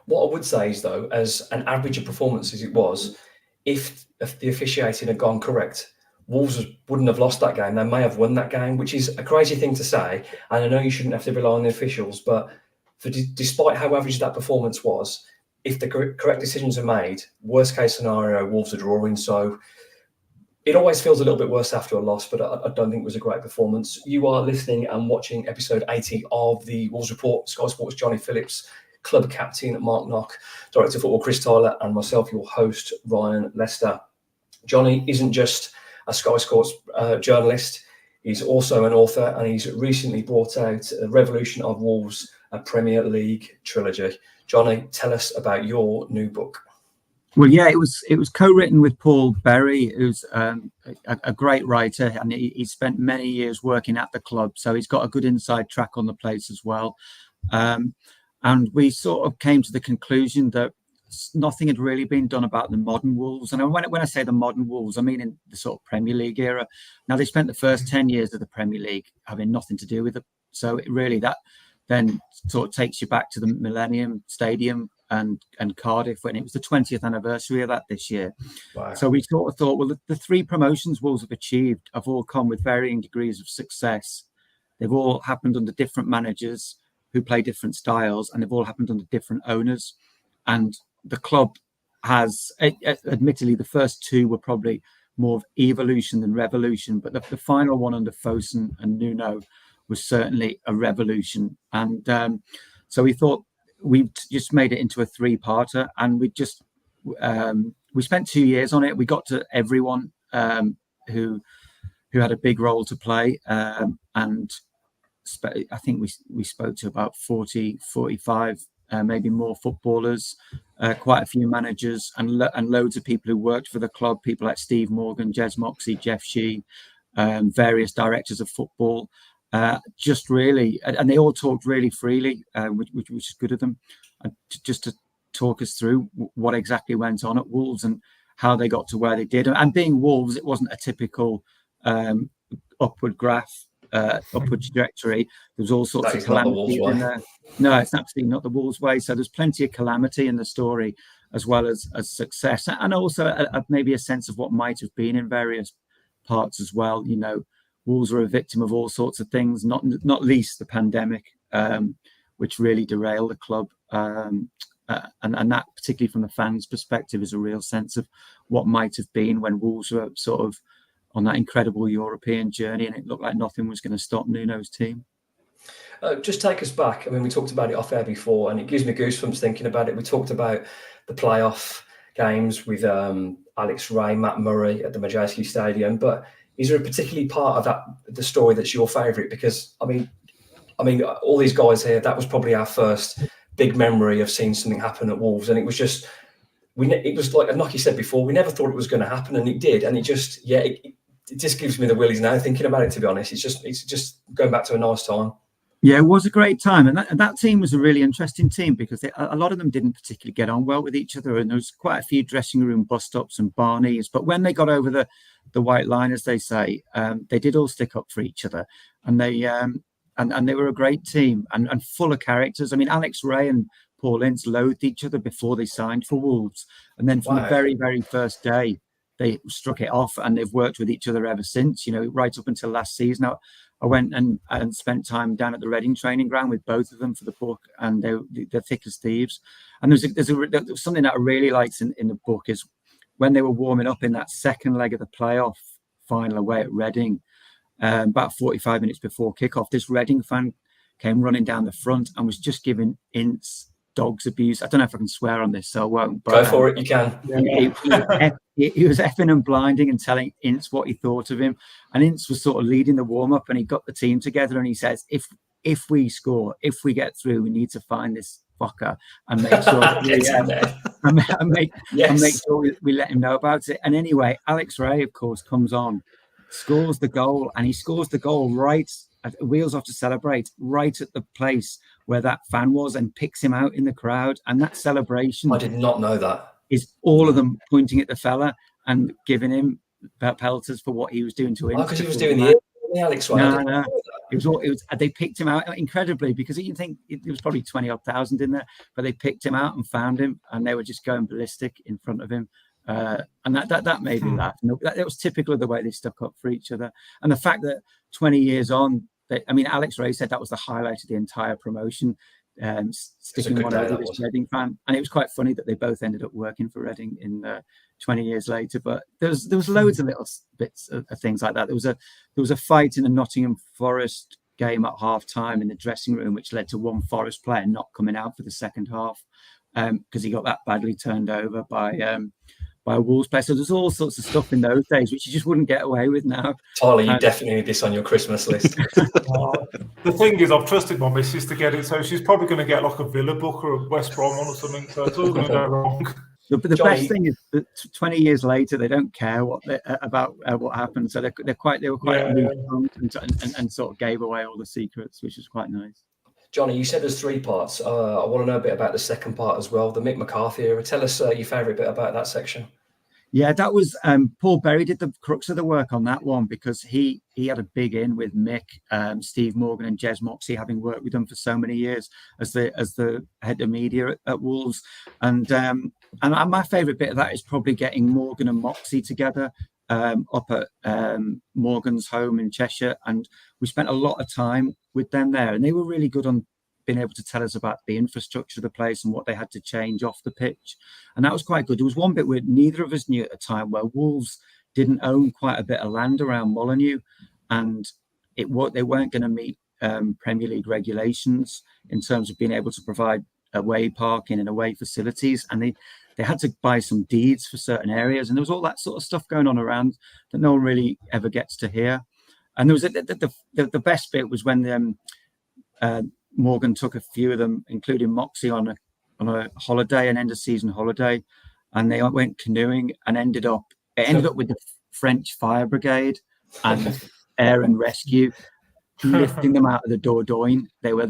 What I would say is, though, as an average of performance as it was, if the officiating had gone correct, Wolves wouldn't have lost that game. They may have won that game, which is a crazy thing to say. And I know you shouldn't have to rely on the officials, but despite how average that performance was, if the correct decisions are made, worst case scenario, Wolves are drawing. So it always feels a little bit worse after a loss, but I don't think it was a great performance. You are listening and watching episode 80 of the Wolves Report. Sky Sports' Johnny Phillips, club captain Mark Knock, director of football Chris Tyler, and myself, your host, Ryan Lester. Johnny isn't just a Sky Sports journalist. He's also an author, and he's recently brought out A Revolution of Wolves, a Premier League trilogy. Johnny, tell us about your new book. Well, yeah, it was co-written with Paul Berry, who's a great writer, and he spent many years working at the club, so he's got a good inside track on the place as well. And we sort of came to the conclusion that nothing had really been done about the modern Wolves. And when I say the modern Wolves, I mean in the sort of Premier League era. Now, they spent the first 10 years of the Premier League having nothing to do with it. So that then sort of takes you back to the Millennium Stadium and Cardiff when it was the 20th anniversary of that this year. Wow. So we sort of thought, well, the 3 promotions Wolves have achieved have all come with varying degrees of success. They've all happened under different managers who play different styles, and they've all happened under different owners. And the club has, admittedly, the first 2 were probably more of evolution than revolution, but the final one under Fosun and Nuno was certainly a revolution. And so we thought we just made it into a 3-parter, and we spent 2 years on it. We got to everyone who had a big role to play, and I think we spoke to about 40, 45, maybe more footballers, quite a few managers, and loads of people who worked for the club, people like Steve Morgan, Jez Moxey, Jeff Shee, various directors of football, just really, and they all talked really freely, which is good of them, just to talk us through what exactly went on at Wolves and how they got to where they did. And being Wolves, it wasn't a typical upward graph, upward trajectory. There was all sorts of calamities in there. No, it's absolutely not the Wolves way. So there's plenty of calamity in the story, as well as success, and also maybe a sense of what might have been in various parts as well. You know, Wolves were a victim of all sorts of things, not least the pandemic, which really derailed the club. And that, particularly from the fans' perspective, is a real sense of what might have been when Wolves were sort of on that incredible European journey, and it looked like nothing was going to stop Nuno's team. Just take us back. I mean, we talked about it off air before, and it gives me goosebumps thinking about it. We talked about the playoff games with Alex Ray, Matt Murray at the Madejski Stadium, but is there a particular part of the story that's your favourite? Because I mean, all these guys here, that was probably our first big memory of seeing something happen at Wolves, and it was just, it was like you said before, we never thought it was going to happen, and it did, and it just, it just gives me the willies now thinking about it. To be honest, it's just going back to a nice time. Yeah, it was a great time, and that team was a really interesting team because a lot of them didn't particularly get on well with each other, and there was quite a few dressing room bust-ups and Barneys. But when they got over the white line, as they say, they did all stick up for each other, and they were a great team and full of characters. I mean, Alex Ray and Paul Ince loathed each other before they signed for Wolves, and then from the very, very first day, they struck it off, and they've worked with each other ever since. You know, right up until last season. Now, I went and spent time down at the Reading training ground with both of them for the book, and they're thick as thieves. And there's something that I really liked in the book is when they were warming up in that second leg of the playoff final away at Reading, about 45 minutes before kickoff, this Reading fan came running down the front and was just giving Ince dog's abuse. I don't know if I can swear on this, so I won't. But, go for it, you can. He was effing and blinding and telling Ince what he thought of him. And Ince was sort of leading the warm-up, and he got the team together and he says, if we score, if we get through, we need to find this fucker and make sure we let him know about it. And anyway, Alex Ray, of course, comes on, scores the goal, and he scores the goal right at wheels off to celebrate, right at the place where that fan was, and picks him out in the crowd. And that celebration, I did not know that, is all of them pointing at the fella and giving him pelters for what he was doing to him. Because he was doing the Alex Ray. No. It was. They picked him out incredibly, because you think it was probably 20,000 in there, but they picked him out and found him, and they were just going ballistic in front of him. And that made me laugh. It was typical of the way they stuck up for each other, and the fact that 20 years on, Alex Ray said that was the highlight of the entire promotion, sticking one over this Reading fan. And it was quite funny that they both ended up working for Reading in 20 years later. But there was loads of little bits of things like that. There was a fight in the Nottingham Forest game at half time in the dressing room, which led to one Forest player not coming out for the second half because he got that badly turned over by a Wolves player. So there's all sorts of stuff in those days which you just wouldn't get away with now. Tyler, you definitely need this on your Christmas list. The thing is, I've trusted my missus to get it, so she's probably going to get like a Villa book or a West Brom one or something, so it's all going to go wrong. But the best thing is that 20 years later, they don't care about what happened. So they were quite and sort of gave away all the secrets, which is quite nice. Johnny, you said there's 3 parts. I want to know a bit about the second part as well, the Mick McCarthy era. Tell us your favourite bit about that section. Yeah, that was Paul Berry did the crux of the work on that one, because he had a big in with Mick, Steve Morgan, and Jez Moxey, having worked with them for so many years as the head of media at Wolves. And my favourite bit of that is probably getting Morgan and Moxey together up at Morgan's home in Cheshire, and we spent a lot of time with them there, and they were really good on being able to tell us about the infrastructure of the place and what they had to change off the pitch. And that was quite good. There was one bit where neither of us knew at the time, where Wolves didn't own quite a bit of land around Molineux, and they weren't going to meet Premier League regulations in terms of being able to provide away parking and away facilities. And they had to buy some deeds for certain areas. And there was all that sort of stuff going on around that no one really ever gets to hear. And there was the best bit was when Morgan took a few of them, including Moxie, on a holiday, an end of season holiday, and they went canoeing and ended up with the French Fire Brigade and Air and Rescue lifting them out of the Dordogne. They were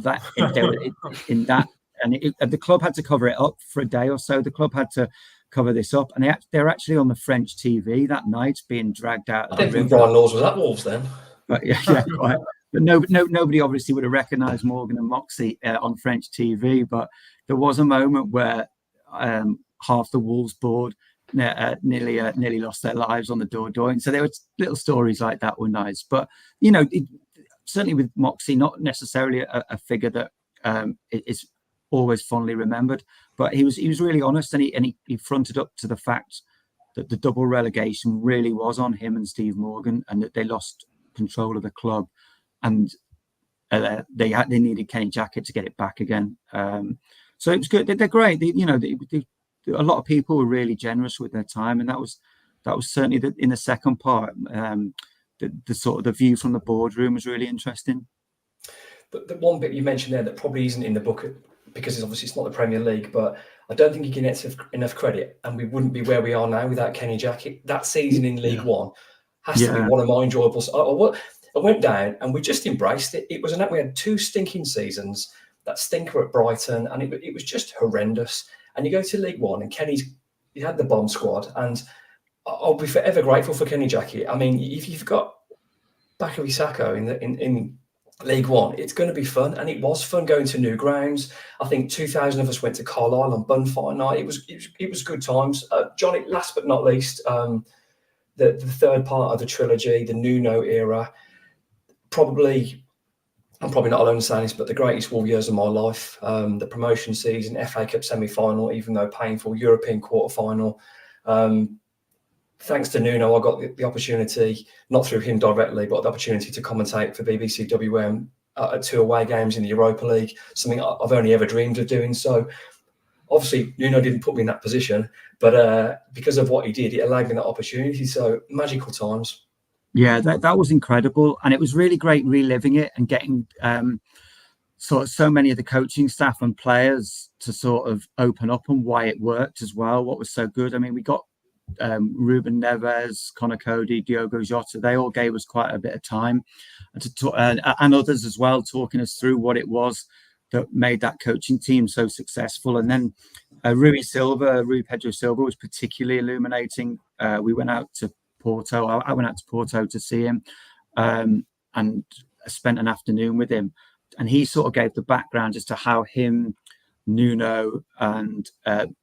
in that, and the club had to cover it up for a day or so. The club had to cover this up, and they're actually on the French TV that night, being dragged out. I didn't think Brian Laws was at Wolves then. But yeah, quite. But nobody obviously would have recognised Morgan and Moxie on French TV. But there was a moment where half the Wolves board nearly lost their lives on the Dordogne. So there were little stories like that were nice. But certainly with Moxie, not necessarily a figure that is always fondly remembered. But he was really honest, and he fronted up to the fact that the double relegation really was on him and Steve Morgan, and that they lost control of the club, and they needed Kenny Jackett to get it back again. So it was good. They're great. A lot of people were really generous with their time, and that was certainly in the second part. The sort of the view from the boardroom was really interesting. The one bit you mentioned there that probably isn't in the book, because it's not the Premier League, but I don't think he gets enough credit, and we wouldn't be where we are now without Kenny Jackett. That season in League One has to be one of my enjoyable. I went down and we just embraced it. We had 2 stinking seasons, that stinker at Brighton, and it was just horrendous. And you go to League One, and he had the bomb squad, and I'll be forever grateful for Kenny Jackett. I mean, if you've got Bakary Sakho in League One, it's going to be fun, and it was fun going to new grounds. I think 2,000 of us went to Carlisle on Bonfire Night. It was good times. Johnny, last but not least, the third part of the trilogy, the Nuno era, I'm probably not alone in saying this, but the greatest Wolves years of my life. The promotion season, FA Cup semi-final, even though painful, European quarter-final. Thanks to Nuno, I got the opportunity, not through him directly, but the opportunity to commentate for BBC WM at 2 away games in the Europa League, something I've only ever dreamed of doing. So obviously, Nuno didn't put me in that position, but because of what he did, it allowed me that opportunity. So magical times. Yeah, that was incredible, and it was really great reliving it and getting so many of the coaching staff and players to sort of open up on why it worked as well. What was so good? I mean, we got Ruben Neves, Conor Cody, Diogo Jota. They all gave us quite a bit of time, and others as well, talking us through what it was that made that coaching team so successful. And then Rui Pedro Silva was particularly illuminating. We went out to Porto. I went out to Porto to see him, and spent an afternoon with him, and he sort of gave the background as to how him, Nuno, and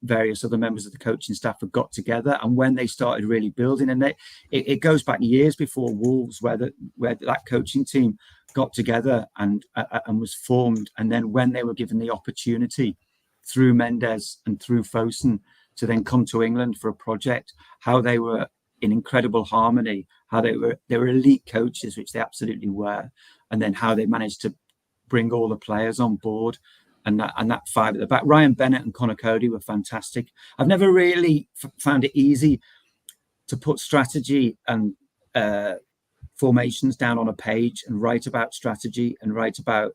various other members of the coaching staff had got together, and when they started really building. And it goes back years before Wolves, where that coaching team got together and was formed, and then when they were given the opportunity through Mendes and through Fosun to then come to England for a project, how they were in incredible harmony, how they were elite coaches, which they absolutely were, and then how they managed to bring all the players on board, and that 5 at the back. Ryan Bennett and Conor Cody were fantastic. I've never really found it easy to put strategy and formations down on a page and write about strategy and write about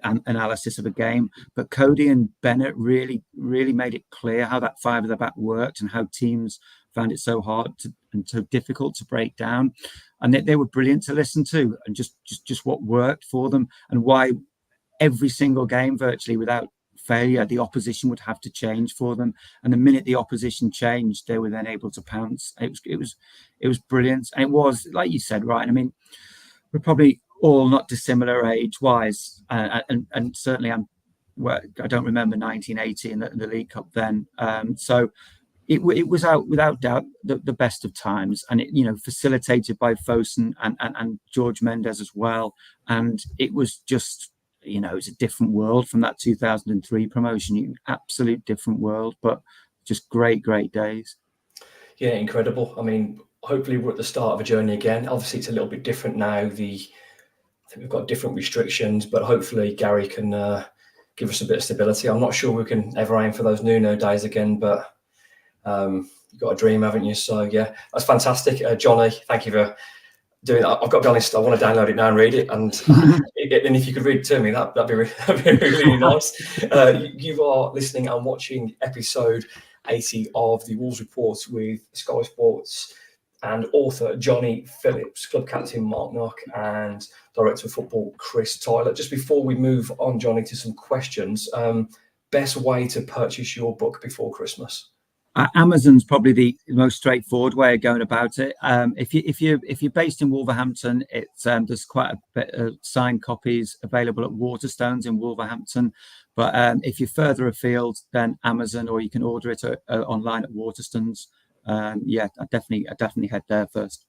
analysis of a game, but Cody and Bennett really made it clear how that 5 at the back worked and how teams found it so hard and so difficult to break down, and they were brilliant to listen to, and just what worked for them, and why every single game virtually without failure, the opposition would have to change for them. And the minute the opposition changed, they were then able to pounce. It was brilliant. And it was, like you said, right. I mean, we're probably all not dissimilar age-wise, and certainly I don't remember 1980 in the League Cup then. So it was without doubt the best of times, and it, facilitated by Fosun and George Mendes as well. And it was just, it's a different world from that 2003 promotion. Absolute different world, but just great days. Yeah, incredible. I mean, hopefully we're at the start of a journey again. Obviously, it's a little bit different now. I think we've got different restrictions, but hopefully Gary can give us a bit of stability. I'm not sure we can ever aim for those Nuno days again, but you've got a dream, haven't you? So yeah, that's fantastic. Johnny, thank you for doing that. I've got to be honest, I want to download it now and read it. And if you could read it to me, that'd be really nice. You are listening and watching episode 80 of the Wolves Report with Sky Sports and author Johnny Phillips, club captain Mark Knock, and director of football Chris Tyler. Just before we move on, Johnny, to some questions, best way to purchase your book before Christmas? Amazon's probably the most straightforward way of going about it. If you're based in Wolverhampton, there's quite a bit of signed copies available at Waterstones in Wolverhampton. But if you're further afield, then Amazon, or you can order it online at Waterstones. I definitely head there first.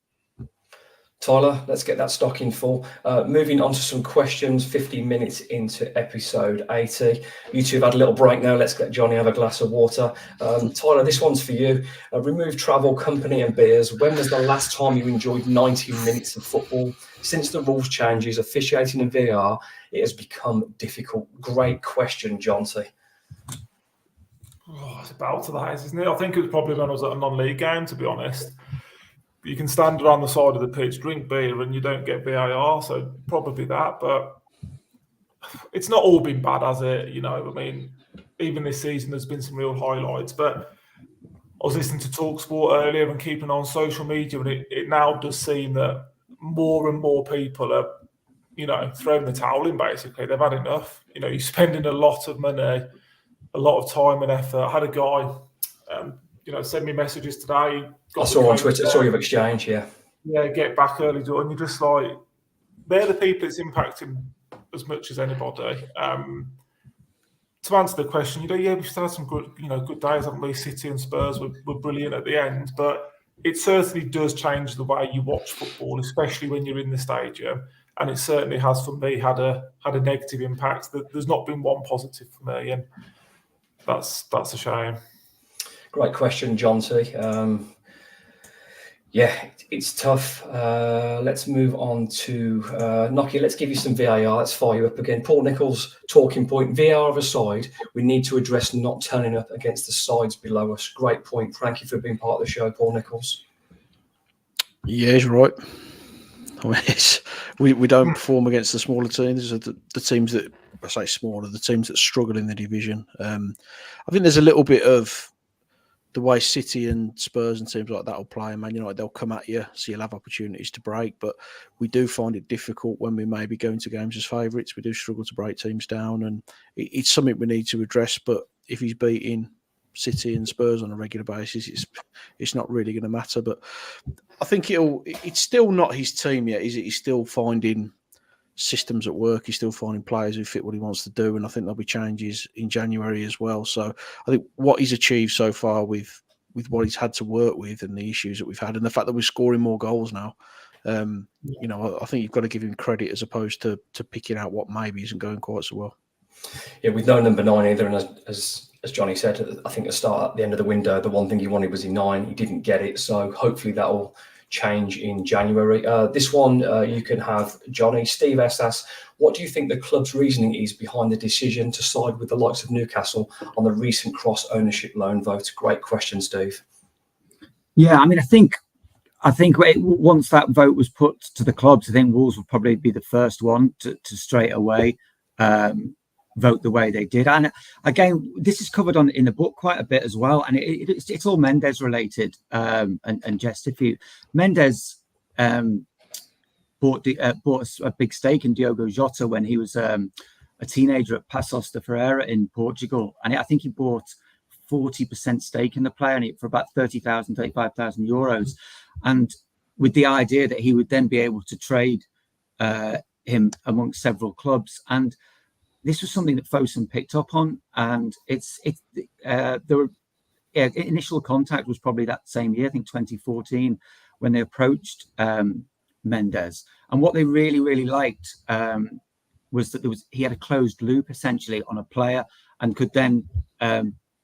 Tyler, let's get that stock in full. Moving on to some questions, 15 minutes into episode 80. You two have had a little break now. Let's get Johnny have a glass of water. Tyler, this one's for you. Remove travel, company and beers. When was the last time you enjoyed 90 minutes of football? Since the rules changes, officiating and VAR, it has become difficult. Great question, John T. Oh, it's about to that, isn't it? I think it was probably when I was at a non-league game, to be honest. You can stand around the side of the pitch, drink beer, and you don't get VAR, so probably that. But it's not all been bad, has it? I mean, even this season, there's been some real highlights. But I was listening to TalkSport earlier and keeping on social media, and it now does seem that more and more people are, throwing the towel in, basically. They've had enough. You're spending a lot of money, a lot of time and effort. I had a guy, send me messages today. I saw on Twitter, saw your exchange, yeah. Yeah, get back early door, and you're just like, they're the people it's impacting as much as anybody. To answer the question, we've still had some good, good days, haven't we? City and Spurs were brilliant at the end, but it certainly does change the way you watch football, especially when you're in the stadium. And it certainly has, for me, had a negative impact. There's not been one positive for me, and that's a shame. Great question, John T. It's tough. Let's move on to Nokia. Let's give you some VAR. Let's fire you up again. Paul Nichols' talking point. VAR aside, we need to address not turning up against the sides below us. Great point. Thank you for being part of the show, Paul Nichols. Yeah, he's right. I mean, we don't perform against the smaller teams. The teams that, I say smaller, the teams that struggle in the division. I think there's a little bit of the way City and Spurs and teams like that will play, Man United, they'll come at you, so you'll have opportunities to break. But we do find it difficult when we maybe go into games as favourites. We do struggle to break teams down, and it's something we need to address. But if he's beating City and Spurs on a regular basis, it's not really going to matter. But I think it's still not his team yet, is it? He's still finding systems at work. He's still finding players who fit what he wants to do, and I think there'll be changes in January as well. So I think what he's achieved so far with what he's had to work with and the issues that we've had, and the fact that we're scoring more goals now, I think you've got to give him credit as opposed to picking out what maybe isn't going quite so well. Yeah, with no number 9 either, and as Johnny said, I think at the end of the window, the one thing he wanted was in 9. He didn't get it, so hopefully that will change in January. This one you can have, Johnny. Steve S asks, what do you think the club's reasoning is behind the decision to side with the likes of Newcastle on the recent cross ownership loan vote? Great question, Steve. Yeah, I mean, I think once that vote was put to the clubs, I think Wolves would probably be the first one to straight away vote the way they did. And again, this is covered in the book quite a bit as well, and it's all Mendes related. And just if you Mendes bought a big stake in Diogo Jota when he was a teenager at Passos de Ferreira in Portugal, and I think he bought 40% stake in the player and for about 30,000, 35,000 euros, and with the idea that he would then be able to trade him amongst several clubs. And this was something that Fosun picked up on, and there were initial contact was probably that same year, I think 2014, when they approached Mendes. And what they really, really liked was that he had a closed loop essentially on a player and could then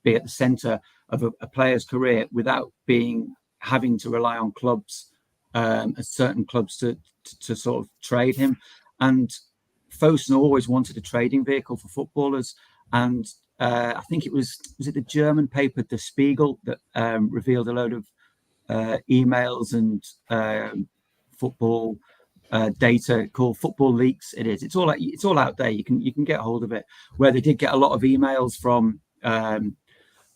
be at the centre of a player's career without having to rely on clubs, certain clubs to sort of trade him. And Fosun always wanted a trading vehicle for footballers, and I think it was it the German paper Der Spiegel that revealed a load of emails and football data called Football Leaks. It's all out there. You can get hold of it. Where they did get a lot of emails from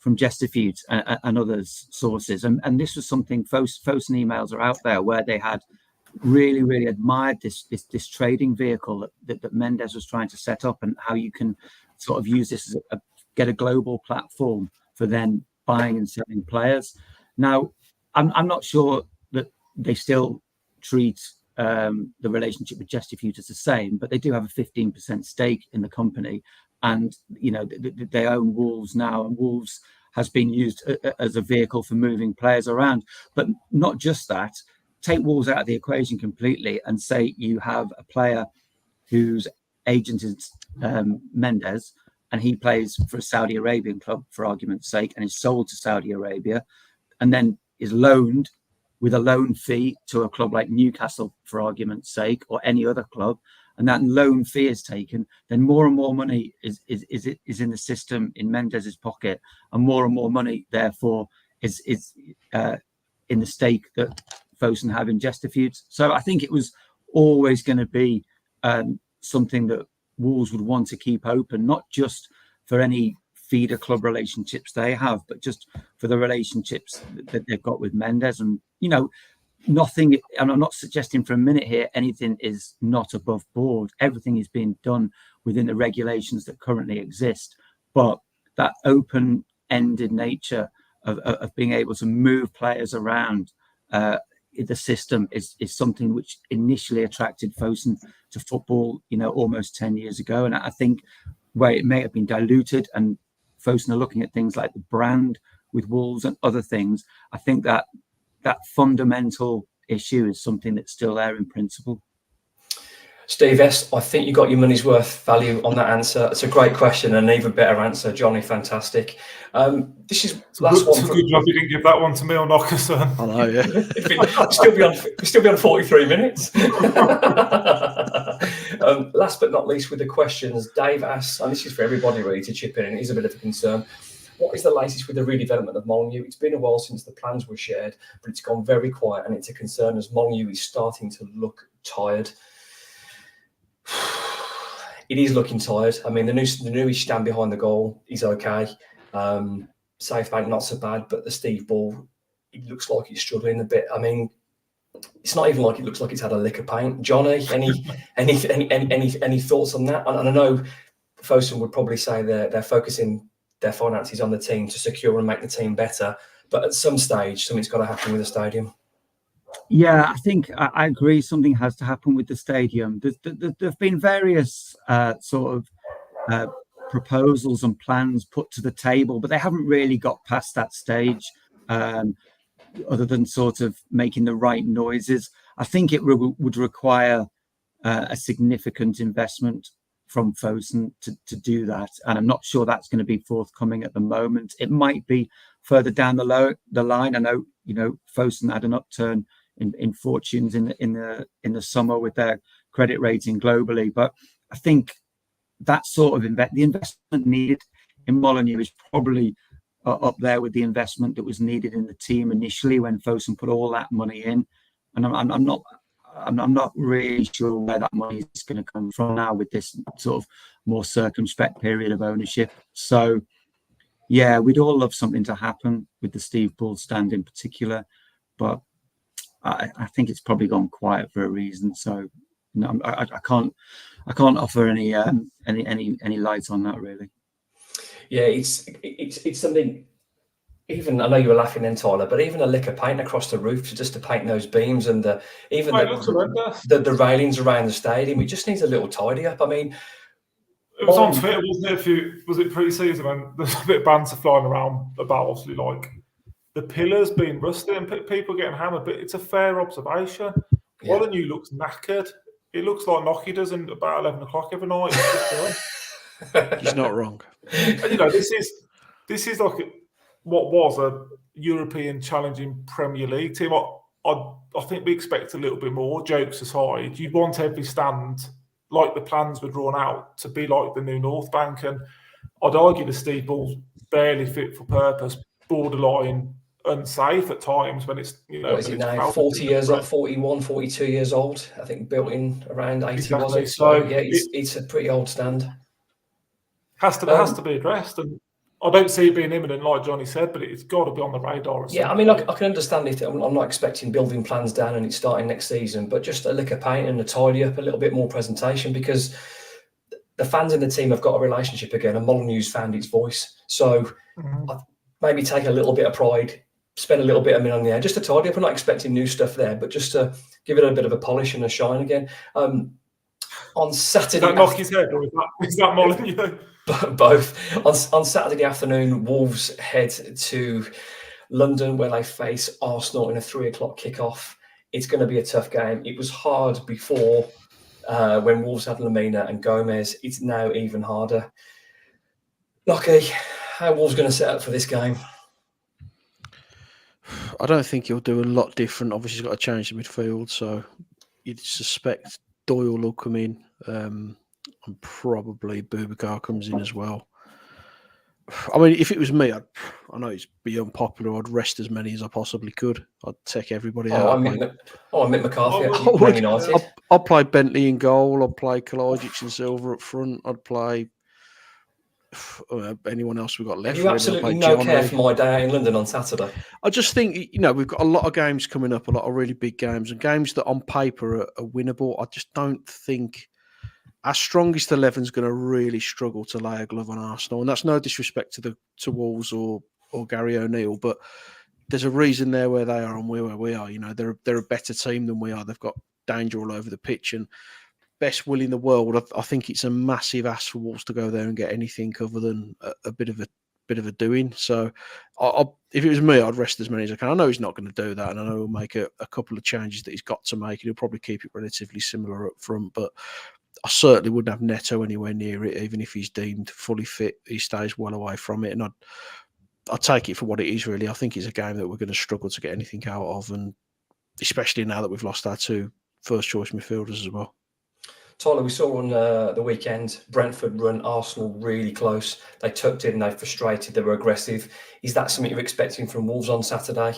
Gestifute and other sources, and this was something Fosun emails are out there where they had really, really admired this trading vehicle that Mendes was trying to set up, and how you can sort of use this as get a global platform for then buying and selling players. Now, I'm not sure that they still treat the relationship with Gestifute as the same, but they do have a 15% stake in the company, and they own Wolves now, and Wolves has been used as a vehicle for moving players around. But not just that. Take Wolves out of the equation completely and say you have a player whose agent is Mendes, and he plays for a Saudi Arabian club, for argument's sake, and is sold to Saudi Arabia, and then is loaned with a loan fee to a club like Newcastle, for argument's sake, or any other club, and that loan fee is taken, then more and more money is in the system, in Mendes's pocket, and more money, therefore, is in the stake that Fosun have in Gestifute. So I think it was always going to be something that Wolves would want to keep open, not just for any feeder club relationships they have, but just for the relationships that they've got with Mendes. And nothing, and I'm not suggesting for a minute here anything is not above board. Everything is being done within the regulations that currently exist, but that open-ended nature of being able to move players around the system is something which initially attracted Fosun to football, almost 10 years ago. And I think where it may have been diluted, and Fosun are looking at things like the brand with Wolves and other things, I think that fundamental issue is something that's still there in principle. Steve S., I think you got your money's worth value on that answer. It's a great question and an even better answer, Johnny. Fantastic. This is last one. It's a good job you didn't give that one to me or Knockerson. I know, yeah. still be on 43 minutes. Last but not least, with the questions, Dave asks, and this is for everybody really to chip in, and it is a bit of a concern. What is the latest with the redevelopment of Molineux? It's been a while since the plans were shared, but it's gone very quiet, and it's a concern as Molineux is starting to look tired. It is looking tired. I mean, the newish stand behind the goal is okay. Safe Bank not so bad, but the Steve Ball, it looks like it's struggling a bit. I mean, it's not even like it looks like it's had a lick of paint. Johnny, any thoughts on that? And I know Fosun would probably say they're focusing their finances on the team to secure and make the team better, but at some stage, something's got to happen with the stadium. Yeah, I think I agree. Something has to happen with the stadium. There have been various proposals and plans put to the table, but they haven't really got past that stage, other than sort of making the right noises. I think it would require a significant investment from Fosun to do that, and I'm not sure that's going to be forthcoming at the moment. It might be further down the line. I know Fosun had an upturn in fortunes in the summer with their credit rating globally, but I think that sort of the investment needed in Molineux is probably up there with the investment that was needed in the team initially when Fosun put all that money in, and I'm not really sure where that money is going to come from now with this sort of more circumspect period of ownership. So yeah, we'd all love something to happen with the Steve Bull stand in particular, but I think it's probably gone quiet for a reason. So No, I can't offer any light on that really. Yeah, it's something. Even I know you were laughing then, Tyler, but even a lick of paint across the roof just to paint those beams and the railings around the stadium, it just needs a little tidy up. I mean, it was on Twitter, wasn't it? Was it pre-season when there's a bit of banter flying around about obviously like the pillars being rusty and people getting hammered, but it's a fair observation. Yeah. Molyneux looks knackered. It looks like Nocky does in about 11 o'clock every night. He's not wrong. And, you know, this is like what was a European challenging Premier League team. I think we expect a little bit more, jokes aside. You'd want every stand, like the plans were drawn out, to be like the new North Bank. And I'd argue the steeple's barely fit for purpose, borderline unsafe at times when it's, you know... What is it now? 40 years old, 41, 42 years old. I think built in around 80, exactly. Was it? So yeah, it's a pretty old stand. Has to be addressed, and I don't see it being imminent, like Johnny said, but it's got to be on the radar. Yeah, I mean, I can understand it. I'm not expecting building plans down and it's starting next season, but just a lick of paint and a tidy up, a little bit more presentation, because the fans in the team have got a relationship again, and Molyneux's found its voice. So maybe take a little bit of pride, spend a little bit of money on the air, just to tidy up. I'm not expecting new stuff there, but just to give it a bit of a polish and a shine again. On Saturday, is that knock his head, or is that Molyneux? Both. On Saturday afternoon, Wolves head to London where they face Arsenal in a 3 o'clock kickoff. It's going to be a tough game. It was hard before when Wolves had Lamina and Gomez. It's now even harder. Lockie, how are Wolves going to set up for this game? I don't think he'll do a lot different. Obviously, he's got to change the midfield, so you'd suspect Doyle will come in. And probably Boubacar comes in as well. I mean, if it was me, I know it's be unpopular. I'd rest as many as I possibly could. I'd take everybody out. I Mick McCarthy. I'd play Bentley in goal. I'd play Kalajic and Silva up front. I'd play anyone else we've got left. Have you absolutely no care for my day in London on Saturday? I just think, you know, we've got a lot of games coming up, a lot of really big games, and games that on paper are winnable. I just don't think our strongest 11 is going to really struggle to lay a glove on Arsenal, and that's no disrespect to Wolves or Gary O'Neill, but there's a reason they're where they are and we're where we are. You know, they're a better team than we are. They've got danger all over the pitch, and best will in the world. I think it's a massive ask for Wolves to go there and get anything other than a bit of a doing. So, if it was me, I'd rest as many as I can. I know he's not going to do that, and I know he'll make a couple of changes that he's got to make, and he'll probably keep it relatively similar up front, but I certainly wouldn't have Neto anywhere near it, even if he's deemed fully fit. He stays well away from it, and I'd take it for what it is, really. I think it's a game that we're going to struggle to get anything out of, and especially now that we've lost our two first-choice midfielders as well. Tyler, we saw on the weekend, Brentford run Arsenal really close. They tucked in, they frustrated, they were aggressive. Is that something you're expecting from Wolves on Saturday?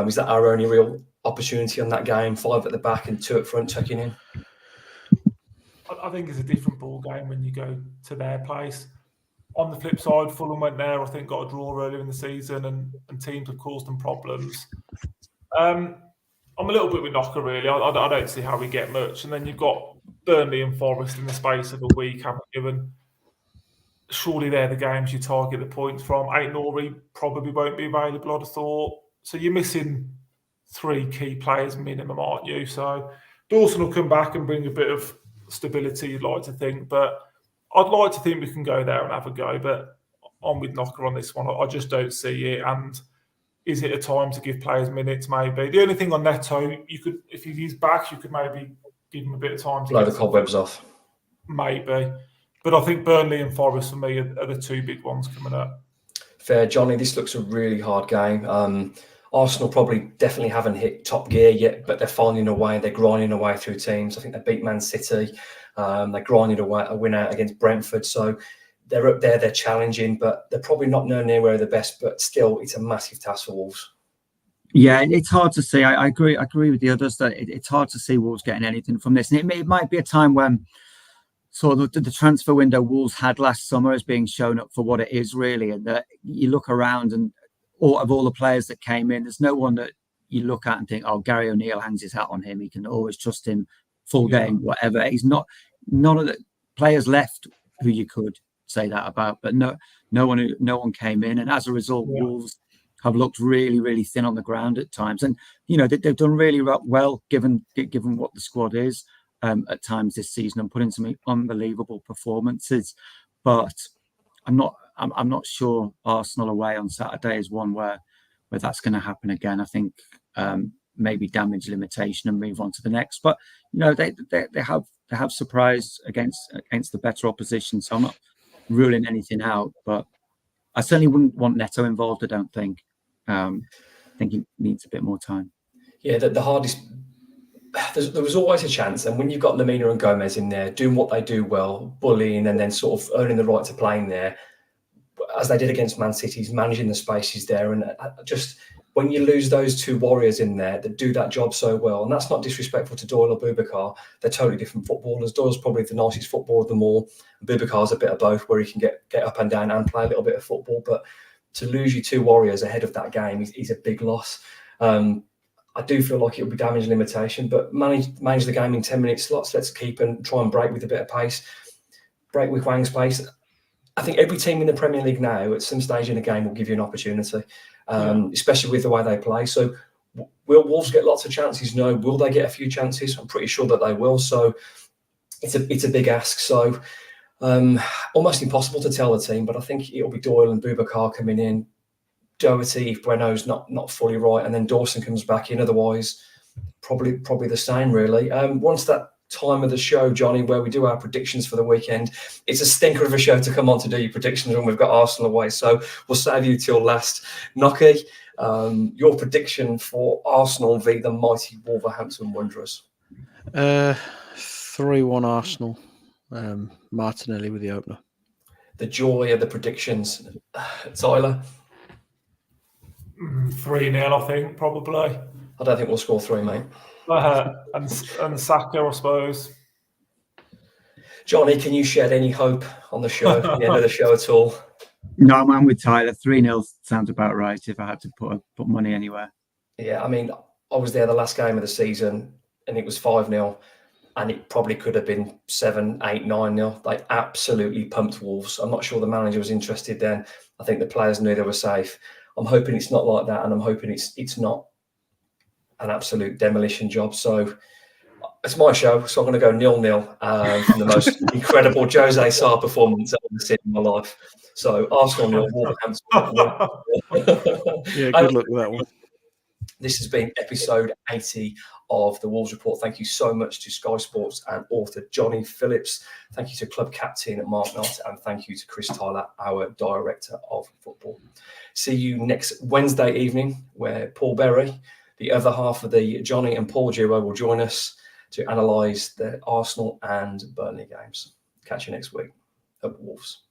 Is that our only real opportunity on that game? 5 at the back and 2 up front tucking in? I think it's a different ball game when you go to their place. On the flip side, Fulham went there, I think, got a draw earlier in the season, and teams have caused them problems. I'm a little bit with Knocker, really. I don't see how we get much. And then you've got Burnley and Forest in the space of a week, haven't you? And surely they're the games you target the points from. Aït-Nouri probably won't be available, I'd have thought. So you're missing 3 key players minimum, aren't you? So Dawson will come back and bring a bit of stability, you'd like to think, but I'd like to think we can go there and have a go, but I'm with Knocker on this one. I just don't see it. And is it a time to give players minutes? Maybe. The only thing on Neto, you could, if he's back, you could maybe give him a bit of time to blow the cobwebs off. Maybe, but I think Burnley and Forest for me are the 2 big ones coming up. Fair, Johnny. This looks a really hard game. Arsenal probably definitely haven't hit top gear yet, but they're finding a way. They're grinding away through teams. I think they beat Man City. They grinded away a win out against Brentford. So they're up there. They're challenging, but they're probably not nowhere near the best. But still, it's a massive task for Wolves. Yeah, it's hard to see. I agree with the others that it's hard to see Wolves getting anything from this. And it might be a time when sort of the transfer window Wolves had last summer is being shown up for what it is, really. And that you look around and of all the players that came in, there's no one that you look at and think, oh, Gary O'Neill hangs his hat on him. He can always trust him full game, whatever. He's not. None of the players left who you could say that about, but no one came in, and as a result, Wolves have looked really, really thin on the ground at times. And they've done really well given what the squad is at times this season, and put in some unbelievable performances. But I'm not sure Arsenal away on Saturday is one where that's going to happen again. I think maybe damage limitation and move on to the next. But they have surprised against the better opposition, so I'm not ruling anything out. But I certainly wouldn't want Neto involved. I don't think. I think he needs a bit more time. Yeah, the hardest. There was always a chance, and when you've got Lemina and Gomez in there doing what they do well, bullying, and then sort of earning the right to play in there, as they did against Man City, managing the spaces there, and just when you lose those two warriors in there that do that job so well, and that's not disrespectful to Doyle or Boubacar, they're totally different footballers. Doyle's probably the nicest footballer of them all. Boubacar's a bit of both, where he can get up and down and play a little bit of football. But to lose your two warriors ahead of that game is a big loss. I do feel like it will be damage limitation, but manage the game in 10-minute slots. Let's keep and try and break with a bit of pace, break with Wang's pace. I think every team in the Premier League now, at some stage in the game, will give you an opportunity, especially with the way they play. So will Wolves get lots of chances? No. Will they get a few chances? I'm pretty sure that they will. So it's a big ask. So almost impossible to tell the team, but I think it'll be Doyle and Boubacar coming in, Doherty if Breno's not fully right, and then Dawson comes back in. Otherwise, probably the same, really. Once that time of the show, Johnny, where we do our predictions for the weekend, it's a stinker of a show to come on to do your predictions when we've got Arsenal away. So we'll save you till last. Nocky, your prediction for Arsenal v the mighty Wolverhampton Wanderers? 3-1 Arsenal. Martinelli with the opener. The joy of the predictions. Tyler? 3-0, I think, probably. I don't think we'll score 3, mate. And Saka, I suppose. Johnny, can you shed any hope on the show, at the end of the show at all? No, I'm with Tyler. 3-0 sounds about right if I had to put money anywhere. Yeah, I mean, I was there the last game of the season and it was 5-0 and it probably could have been 7, 8, 9-0. They absolutely pumped Wolves. I'm not sure the manager was interested then. I think the players knew they were safe. I'm hoping it's not like that, and I'm hoping it's not an absolute demolition job. So it's my show, so I'm going to go 0-0 from the most incredible Jose Sarr performance I've ever seen in my life. So Arsenal 0, Wolverhampton 1. Yeah, good luck with that one. This has been episode 80 of the Wolves Report. Thank you so much to Sky Sports and author Johnny Phillips. Thank you to club captain Mark Knott, and thank you to Chris Tyler, our director of football. See you next Wednesday evening, where Paul Berry, the other half of the Johnny and Paul duo, will join us to analyse the Arsenal and Burnley games. Catch you next week. Up Wolves.